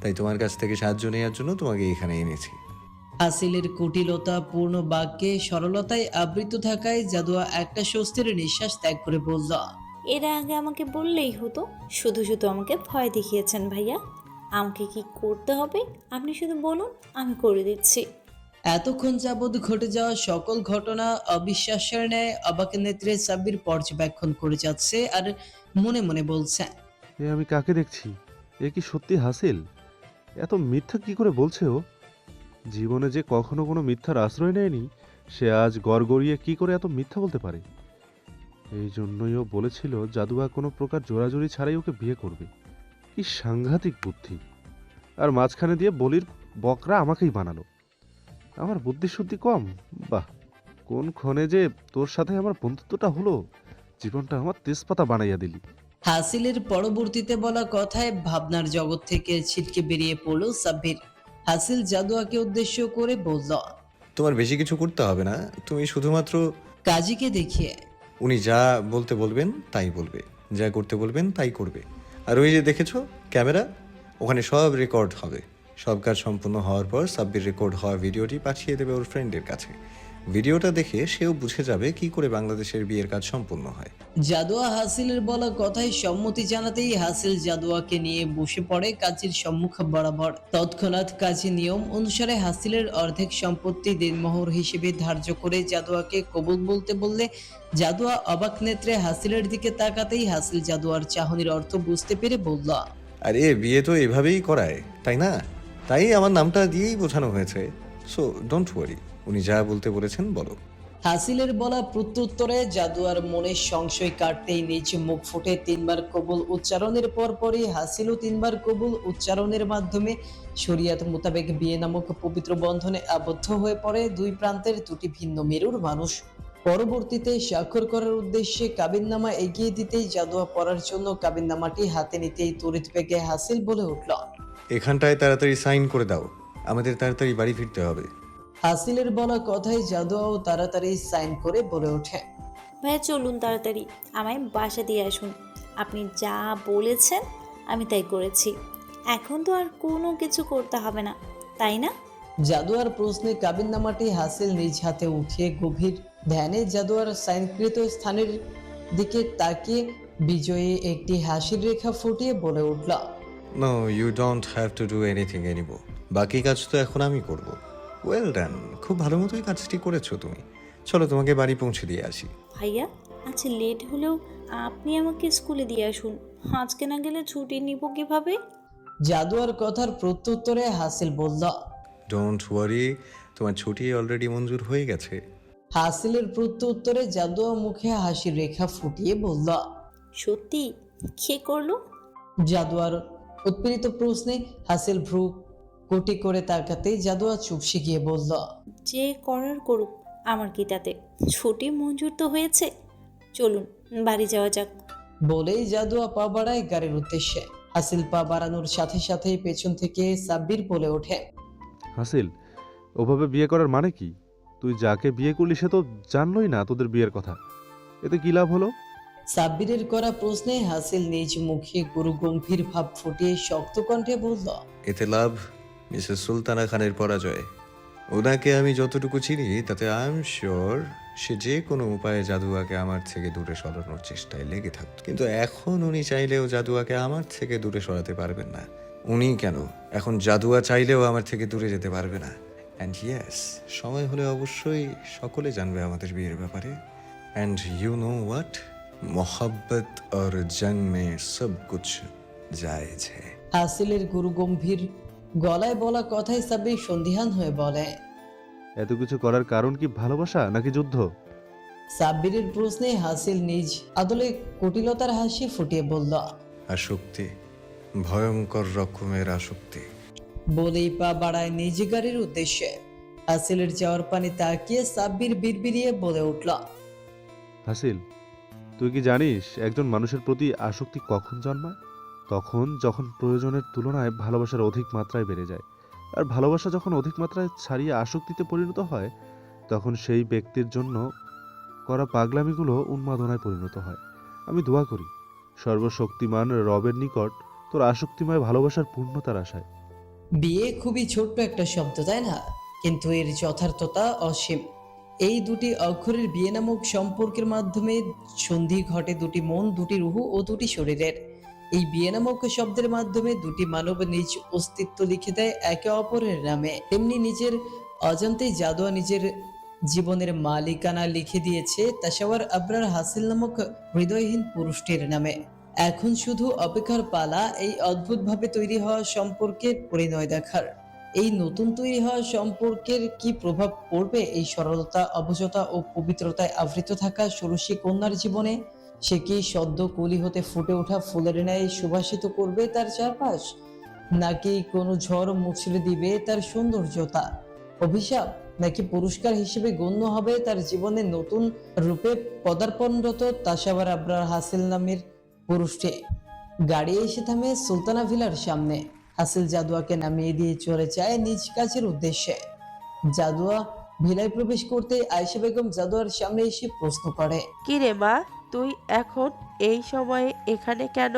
তাই তোমার কাছ থেকে সাহায্য নেওয়ার জন্য তোমাকে এখানে এনেছি। হাসিলের কুটিলতা পূর্ণ বাক্যে সরলতায় আবৃত থাকায় জাদুয়া একটা স্বস্তির নিঃশ্বাস ত্যাগ করে বলল, এর আগে আমাকে বললেই হতো। শুধু শুধু আমাকে ভয় দেখিয়েছেন ভাইয়া। আমাকে কি করতে হবে আপনি শুধু বলুন, আমি করে দিচ্ছি। এতক্ষণ যাবৎ ঘটে যাওয়া সকল ঘটনা অবিশ্বাসের ন্যায় অবাক নেত্রে সাব্বির পর্যবেক্ষণ করে যাচ্ছে আর মনে মনে বলছে, এ আমি কাকে দেখছি? এ কি সত্যি হাসিল? এত মিথ্যা কি করে বলছে ও? জীবনে যে কখনো কোনো মিথ্যার আশ্রয় নেয়নি, সে আজ গড়গড়িয়ে কি করে এত মিথ্যা বলতে পারে? এই জন্যই ও বলেছিল জাদুয়া কোনো প্রকার জোরাজুরি ছাড়াই ওকে বিয়ে করবে। কি সাংঘাতিক বুদ্ধি! আর মাঝখানে দিয়ে বলির বকরা আমাকেই বানালো। আমার বুদ্ধি শুদ্ধি কম? বাহ, কোন ক্ষণে যে তোর সাথে আমার বন্ধুত্বটা হলো, জীবনটা আমার তেজপাতা বানাইয়া দিলি। হাসিলের পরবর্তীতে বলা কথায় ভাবনার জগৎ থেকে ছিটকে বেরিয়ে পড়ল সাব্বির। হাসিল জাদুয়াকে উদ্দেশ্য করে বলল, তোমার বেশি কিছু করতে হবে না, তুমি শুধুমাত্র কাজীকে দেখিয়ে। উনি যা বলতে বলবেন তাই বলবে, যা করতে বলবেন তাই করবে। আর ওই যে দেখেছো ক্যামেরা, ওখানে সব রেকর্ড হবে। সব কাজ সম্পূর্ণ হওয়ার পর সাব্বির রেকর্ড হওয়া ভিডিওটি পাঠিয়ে দেবে ওর ফ্রেন্ডের কাছে। ভিডিওটা দেখে সেও বুঝে যাবে কি করে বাংলাদেশের বিয়ের কাজ সম্পূর্ণ হয়। জাদুয়া হাসিলের বলা কথায় সম্মতি জানাতেই হাসিল জাদুয়াকে নিয়ে বসে পড়ে কাজীর সম্মুখ বরাবর। তৎক্ষণাৎ কাজী নিয়ম অনুসারে হাসিলের অর্ধেক সম্পত্তি দিনমোহর হিসেবে ধার্য করে জাদুয়াকে কবুল বলতে বললে জাদুয়া অবাক নেত্রে হাসিলের দিকে তাকাতেই হাসিল জাদুয়ার চাহনির অর্থ বুঝতে পেরে বলল, আরে বিয়ে তো এভাবেই করায়, তাই না? তাই আমার নামটা দিয়েই বোঝানো হয়েছে। সো ডোন্ট ওয়ারি, উনি যা বলতে বলেছেন বলো। হাসিলের বলা প্রত্যুত্তরে জাদুয়ার মনে সংশয় কাটতেই নিজ মুখ ফুটে তিনবার কবুল উচ্চারণের পরপরই হাসিলও তিনবার কবুল উচ্চারণের মাধ্যমে শরিয়াত মোতাবেক বিয়ে নামক পবিত্র বন্ধনে আবদ্ধ হয়ে পড়ে দুই প্রান্তের দুটি ভিন্ন মেরুর মানুষ। পরবর্তীতে স্বাক্ষর করার উদ্দেশ্যে কাবিননামা এগিয়ে দিতেই জাদুয়া পড়ার জন্য কাবিননামাটি হাতে নিতেই তড়িৎ বেগে হাসিল বলে উঠল, এখানটায় তাড়াতাড়ি সাইন করে দাও, আমাদের তাড়াতাড়ি বাড়ি ফিরতে হবে। হাসিলের বলা কথাই জাদুয়াও তাড়াতাড়ি সাইন করে বলে ওঠে, ভাইয়া চলুন তাড়াতাড়ি আমায় বাসা দিয়ে আসুন। আপনি যা বলেছেন আমি তাই করেছি। এখন তো আর কোনো কিছু করতে হবে না, তাই না? জাদুয়ার প্রশ্নে কাবিননামাটি হাসিল নিজ হাতে উঠিয়ে গভীর ধ্যানে জাদুয়ার সাইনকৃত স্থানের দিকে তাকিয়ে বিজয়ী একটি হাসির রেখা ফুটিয়ে বলে উঠল, no, you don't have to do anything anymore. বাকি কাজ তো এখন আমি করব। ওয়েল ডান, খুব ভালো মতোই কাজটি করেছো তুমি। চলো তোমাকে বাড়ি পৌঁছে দিয়ে আসি। ভাইয়া আচ্ছা লেট হলেও আপনি আমাকে স্কুলে দিয়ে আসুন। আজকে না গেলে ছুটি নিব কিভাবে? জাদুয়ার কথার প্রত্যুত্তরে হাসিল বলল, ডোন্ট ওয়ারি, তোমার ছুটি অলরেডি মঞ্জুর হয়ে গেছে। হাসিলের প্রত্যুত্তরে জাদুয়া মুখে হাসির রেখা ফুটিয়ে বলল, সত্যি? কে করলো? জাদুয়ার উৎপীড়িত প্রশ্নে হাসিল ভ্রু কোটি করে তাকাতেই জাদুয়া চুপসে গিয়ে বলল, যে করার করুক, আমার কি তাতে? ছুটি মঞ্জুর তো হয়েছে, চলুন বাড়ি যাওয়া যাক। বলেই জাদুয়া পা বাড়ায় গাড়ির উদ্দেশ্যে। হাসিল পা বাড়ানোর সাথে সাথেই পেছন থেকে সাব্বির বলে ওঠে, হাসিল, ওভাবে বিয়ে করার মানে কি? তুই যাকে বিয়ে করলি সে তো জানলই না তোদের বিয়ের কথা। এতে কি লাভ হলো? সাব্বিরের করা প্রশ্নে হাসিল নিজ মুখে গুরু গম্ভীর ভাব ফুটিয়ে শক্ত কণ্ঠে বলল, এতে লাভ মিসেস সুলতানা খানের পরাজয়। ওনাকে আমি যতটুকু চিনি তাতে আই এম শিওর সে যে কোনো উপায়ে জাদুয়াকে আমার থেকে দূরে সরানোর চেষ্টায় লেগে থাকত। কিন্তু এখন উনি চাইলেও জাদুয়াকে আমার থেকে দূরে সরাতে পারবেন না। উনি কেন, এখন জাদুয়া চাইলেও আমার থেকে দূরে যেতে পারবে না। অ্যান্ড ইয়েস, সময় হলে অবশ্যই সকলে জানবে আমাদের বিয়ের ব্যাপারে। অ্যান্ড ইউ নো হোয়াট, মোহাব্বত और जंग में सब कुछ जायज है। হাসিলের গুরু গম্ভীর গলায় বলা কথায় সাব্বির সন্দিহান হয়ে বলে, এত কিছু করার কারণ কি ভালোবাসা নাকি যুদ্ধ? সাব্বিরের প্রশ্নে হাসিল নিজ আদলে কুটিলতার হাসি ফুটিয়ে বলল, আসক্তি, ভয়ঙ্কর রকমের আসক্তি। বলেই পা বাড়ায় নিজ গাড়ির উদ্দেশ্যে। হাসিলের যাওয়ার পানি তাকিয়ে সাব্বির বিড়বিড়িয়ে বলে উঠল, হাসিল, তুই কি জানিস একজন মানুষের প্রতি আসক্তি কখন জন্মায়? তখন যখন প্রয়োজনের তুলনায় ভালোবাসার অধিক মাত্রায় বেড়ে যায়। আর ভালোবাসা যখন অধিক মাত্রায় ছাড়িয়ে আসক্তিতে পরিণত হয়, তখন সেই ব্যক্তির জন্য করা পাগলামিগুলো উন্মাদনায় পরিণত হয়। আমি দোয়া করি সর্বশক্তিমান রবের নিকট তোর আসক্তিময় ভালোবাসার পূর্ণতার আশায়। বিয়ে খুবই ছোট্ট একটা শব্দ, তাই না? কিন্তু এর যথার্থতা অসীম। এই দুটি অক্ষরের বিয়ে নামক সম্পর্কের মাধ্যমে সন্ধি ঘটে দুটি মন, দুটি রুহ ও দুটি শরীরের। এই বিয়ে নামক শব্দের মাধ্যমে দুটি মানব নিজ অস্তিত্ব লিখে দেয় একে অপরের নামে। তেমনি নিজের অজান্তেই জাদুয়া নিজের জীবনের মালিকানা লিখে দিয়েছে তাসাওয়ার আবরার হাসিল নামক হৃদয়হীন পুরুষটির নামে। এখন শুধু অপেক্ষার পালা এই অদ্ভুতভাবে তৈরি হওয়া সম্পর্কের পরিণয় দেখার। এই নতুন তৈরি হওয়া সম্পর্কের কি প্রভাব পড়বে এই সরলতা, অবজতা ও পবিত্রতায় আবৃত থাকা ষোড়শী কন্যার জীবনে? সে কি সদ্য কলি হতে ফুটে ওঠা ফুলের ন্যায় সুবাসিত করবে তার চারপাশ, নাকি কোনো ঝড় মুছড়ে দিবে তার সৌন্দর্যতা? অভিশাপ নাকি পুরস্কার হিসেবে গণ্য হবে তার জীবনে নতুন রূপে পদার্পণরত তাসাওয়ার আবরার হাসিল নামের পুরুষটি? গাড়ি এসে থামে সুলতানা ভিলার সামনে। হাসিল জাদুয়াকে নামিয়ে দিয়ে চলে যায় নিজ কাজের উদ্দেশ্যে। জাদুয়া ভিলায় প্রবেশ করতে আয়েশা বেগম জাদুয়ার সামনে এসে প্রশ্ন করে, কি রে মা, তুই এখন এই সময়ে এখানে কেন?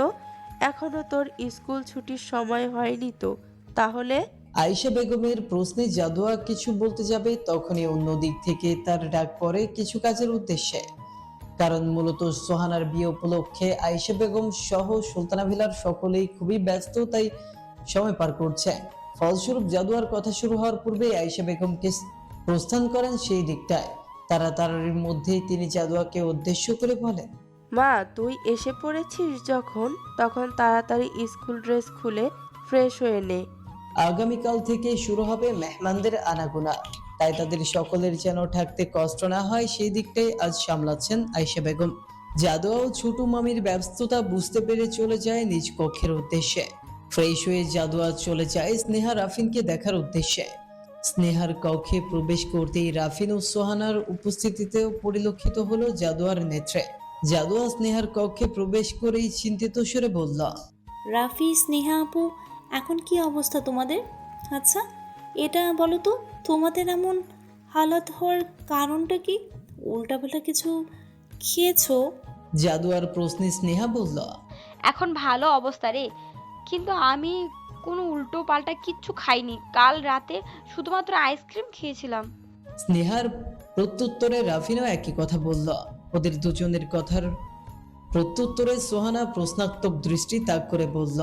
এখনো তোর স্কুল ছুটির সময় হয়নি তো? তাহলে আয়েশা বেগমের প্রশ্নে জাদুয়া কিছু বলতে যাবে তখনই অন্য দিক থেকে তার ডাক পড়ে কিছু কাজের উদ্দেশ্যে। কারণ মূলত সোহানার বিয়ে উপলক্ষে আয়েশা বেগম সহ সুলতানা ভিলার সকলেই খুবই ব্যস্ত, তাই সময় পার করছে। ফলস্বরূপ জাদুয়ার কথা শুরু হওয়ার পূর্বে আয়েশা বেগমকে প্রস্থান করেন সেই দিকটায়। তাড়াতাড়ির মধ্যেই তিনি জাদুয়াকে উদ্দেশ্য করে বলেন, মা, তুই এসে পড়েছিস যখন, তখন তাড়াতাড়ি স্কুল ড্রেস খুলে ফ্রেশ হয়ে নে। আগামীকাল থেকে শুরু হবে মেহমানদের আনাগোনা, তাই তাদের সকলের যেন থাকতে কষ্ট না হয় সেই দিকটাই আজ সামলাচ্ছেন আয়েশা বেগম। জাদুয়া ও ছোট মামির ব্যস্ততা বুঝতে পেরে চলে যায় নিজ কক্ষের উদ্দেশ্যে। ফ্রেশ হয়ে জাদুয়া চলে যায় স্নেহা রাফিনকে দেখার উদ্দেশ্যে। স্নেহার কক্ষে প্রবেশ করতেই রাফিন ও সোহানার উপস্থিতিতেও পরিলক্ষিত হলো জাদুয়ার নেত্রে। জাদুয়া স্নেহার কক্ষে প্রবেশ করেই চিন্তিত সুরে বলল, রাফি, স্নেহা আপু, এখন কি অবস্থা তোমাদের? আচ্ছা, এটা বলো তো, তোমাদের এমন হালাত হওয়ার কারণটা কি? উল্টাপাল্টা কিছু খেয়েছো? জাদুয়ার প্রশ্নে স্নেহা বলল, এখন ভালো অবস্থা রে, কিন্তু আমি কোনো উল্টো পাল্টা কিচ্ছু খাইনি। কাল রাতে শুধুমাত্র আইসক্রিম খেয়েছিলাম। স্নেহার প্রত্যুত্তরে রাফিনও একই কথা বলল। ওদের দুজনের কথার প্রত্যুত্তরে সোহানা প্রশ্নাত্মক দৃষ্টি তাক করে বলল,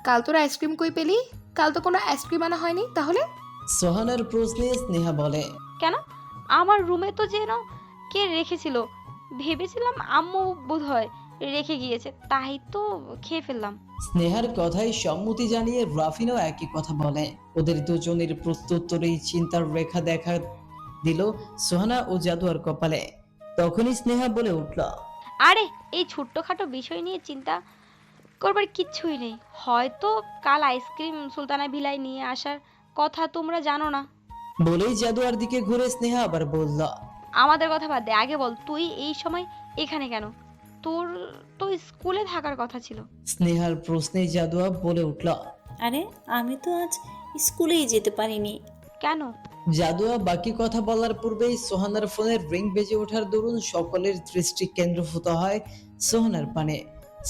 কাল তোর আইসক্রিম কই পেলি? কাল তো কোনো আইসক্রিম আনা হয়নি তাহলে? সোহানার প্রশ্নে স্নেহা বলে, কেন? আমার রুমে তো যেন কে রেখেছিল, ভেবেছিলাম আম্মু বোধহয় রেখে গিয়েছে, তাই তো খেয়ে ফেললাম। স্নেহার কথায় সম্মতি জানিয়ে রাফিনও একই কথা বলে। ওদের দুজনের প্রত্যুত্তরেই চিন্তার রেখা দেখা দিল সোহানা ও জাদুয়ার কপালে। তখনই স্নেহা বলে উঠল, আরে এই ছোট্টখাটো বিষয় নিয়ে চিন্তা করবার কিচ্ছুই নেই। হয়তো কাল আইসক্রিম সুলতানা ভিলায় নিয়ে আসার কথা তোমরা জানো না। বলেই জাদুয়ার দিকে ঘুরে স্নেহা আবার বলল, আমাদের কথা বাদ দে, আগে বল তুই এই সময় এখানে কেন? তোর তো স্কুলে থাকার কথা ছিল। স্নেহার প্রশ্নে জাদুয়া বলে উঠল, আরে আমি তো আজ স্কুলেই যেতে পারিনি। কেন? জাদুয়া বাকি কথা বলার পূর্বেই সোহানার ফোনের রিং বেজে ওঠার দরুন সকলের দৃষ্টি কেন্দ্রভূত হয় সোহানার পানে।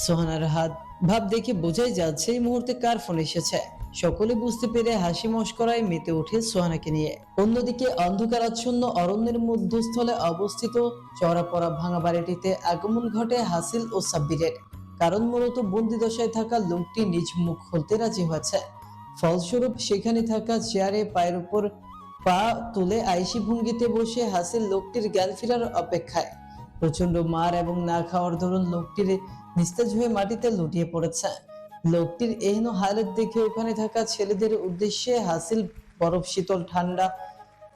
সোহানার হাত ভাব দেখে বোঝাই যাচ্ছে এই মুহূর্তে কার ফোন এসেছে। সকলে বুঝতে পেরে হাসি মশকরায় মেতে ওঠে সোহানাকে নিয়ে। অন্যদিকে অন্ধকারাচ্ছন্ন অরণ্যের মধ্যস্থলে অবস্থিত চড়া পড়া ভাঙা বাড়িটিতে আগমন ঘটে হাসিল ও সাব্বিরের। কারণ মূলত বন্দি দশায় থাকা লোকটি নিজ মুখ খুলতে রাজি হয়েছে। ফলস্বরূপ সেখানে থাকা চেয়ারে পায়ের উপর পা তুলে আইসি ভঙ্গিতে বসে হাসিল লোকটির জ্ঞান ফেরার অপেক্ষায়। প্রচন্ড মার এবং না খাওয়ার দরুন লোকটির নিস্তেজ হয়ে মাটিতে লুটিয়ে পড়েছে। লোকটির এহেন হালত দেখে ওখানে থাকা ছেলেদের উদ্দেশ্যে হাসিল বরফ শীতল ঠান্ডা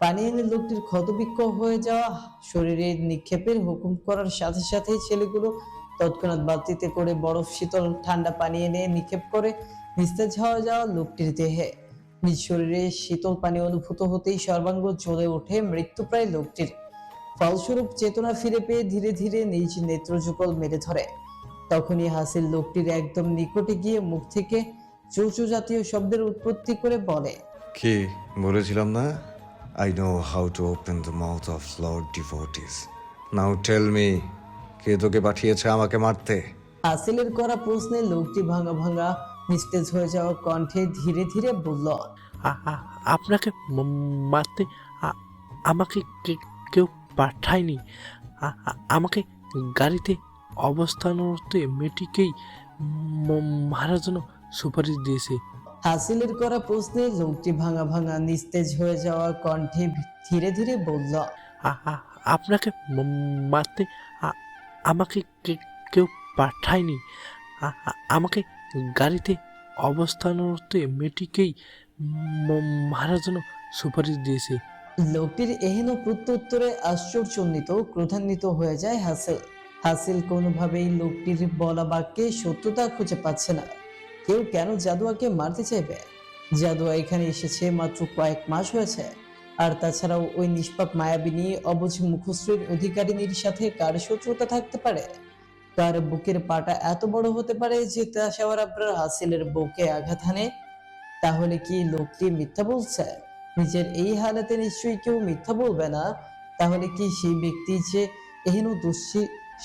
পানি এনে লোকটির ক্ষতবিক্ষত হয়ে যাওয়া শরীরে নিক্ষেপের হুকুম করার সাথে সাথেই ছেলেগুলো তৎক্ষণাৎ বালতিতে করে বরফ শীতল ঠান্ডা পানি এনে নিক্ষেপ করে নিস্তেজ হয়ে যাওয়া লোকটির দেহে। নিজ শরীরে শীতল পানি অনুভূত হতেই সর্বাঙ্গ জ্বলে ওঠে মৃত্যুপ্রায় লোকটির। ফলস্বরূপ চেতনা ফিরে পেয়ে ধীরে ধীরে নিজ নেত্রযুগল মেরে ধরে। তখনই হাসিল লোকটির একদম নিকটে গিয়ে মুখ থেকে চৌচু জাতীয় শব্দের উৎপত্তি করে বলে, কি বলেছিলাম না? I know how to open the mouth of Lord devotees. Now tell me, কে তোকে পাঠিয়েছে আমাকে মারতে? হাসিলের করা প্রশ্নে লোকটি ভাঙা ভাঙা নিস্তেজ হয়ে যাওয়া কণ্ঠে ধীরে ধীরে বলল, আপনাকে মারতে আমাকে কেউ পাঠায়নি। আমাকে গাড়িতে অবস্থানরত মেয়েটিকেই মারার জন্য সুপারিশ দিয়েছে। হাসিলের করা প্রশ্নে লোকটি ভাঙা ভাঙা নিস্তেজ হয়ে যাওয়া কণ্ঠে ধীরে ধীরে বলল, আপনাকে মারতে আমাকে কেউ পাঠায়নি। আমাকে গাড়িতে অবস্থানরত মেয়েটিকেই মারার জন্য সুপারিশ দিয়েছে। লোকটির এহেন প্রত্যুত্তরে আশ্চর্যান্বিত ক্রোধান্বিত হয়ে যায় হাসিল। হাসিল কোনোভাবেই লোকটির বলা বাক্যে সত্যতা খুঁজে পাচ্ছে না। কেউ কেন জাদুয়াকে মারতে চাইবে? জাদুয়া এখানে এসেছে মাত্র কয়েক মাস হয়েছে। আর তাছাড়াও ওই নিষ্পাপ মায়াবিনী অবুঝ মুখশ্রীর অধিকারিনীর সাথে কার শত্রুতা থাকতে পারে? কার বুকের পাটা এত বড় হতে পারে যে তাশাওয়ার আবরার হাসিলের বুকে আঘাত হানে? তাহলে কি লোকটি মিথ্যা বলছে? নিজের এই হালাতে নিশ্চয়ই কেউ মিথ্যা বলবে না। তাহলে কি সেই ব্যক্তি যে এহেন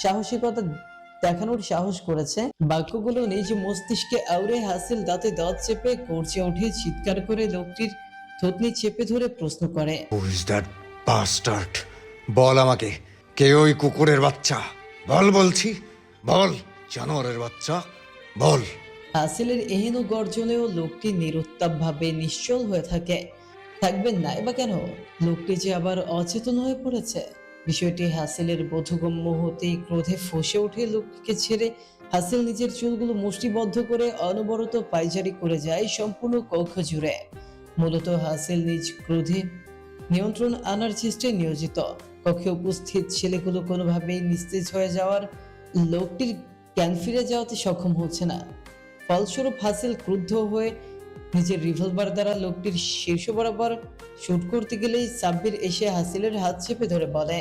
সাহসিকতা দেখানোর সাহস করেছে? বাক্যগুলো নিজ মস্তিষ্কে আউড়ে হাসিল দাঁতে দাঁত চেপে গর্জে ওঠে, চিৎকার করে লোকটির থুতনি চেপে ধরে প্রশ্ন করে, হু ইজ দ্যাট বাস্টার্ড? বল আমাকে, কে ওই কুকুরের বাচ্চা? বল বলছি, বল জানোয়ারের বাচ্চা, বল। হাসিলের এহেন গর্জনেও লোকটি নিরুত্তাপ ভাবে নিশ্চল হয়ে থাকে। থাকবেন নাই বা কেন? লোকটি যে আবার অচেতন হয়ে পড়েছে। বিষয়টি হাসিলের বোধগম্য হতেই ক্রোধে ফুঁসে ওঠে লোকটিকে ছেড়ে হাসিল নিজের চুলগুলো মুষ্টিবদ্ধ করে অনবরত পায়চারি করে যায় সম্পূর্ণ কক্ষ জুড়ে। মূলত হাসিল নিজ ক্রোধে নিয়ন্ত্রণ আনার চেষ্টায় নিয়োজিত। কক্ষে উপস্থিত ছেলেগুলো কোনোভাবেই নিস্তেজ হয়ে যাওয়ার লোকটির জ্ঞান ফিরে যাওয়াতে সক্ষম হচ্ছে না। ফলস্বরূপ হাসিল ক্রুদ্ধ হয়ে নিজের রিভলভার দ্বারা লোকটির শীর্ষ বরাবর শুট করতে গেলেই সাব্বির এসে হাসিলের হাত চেপে ধরে বলে,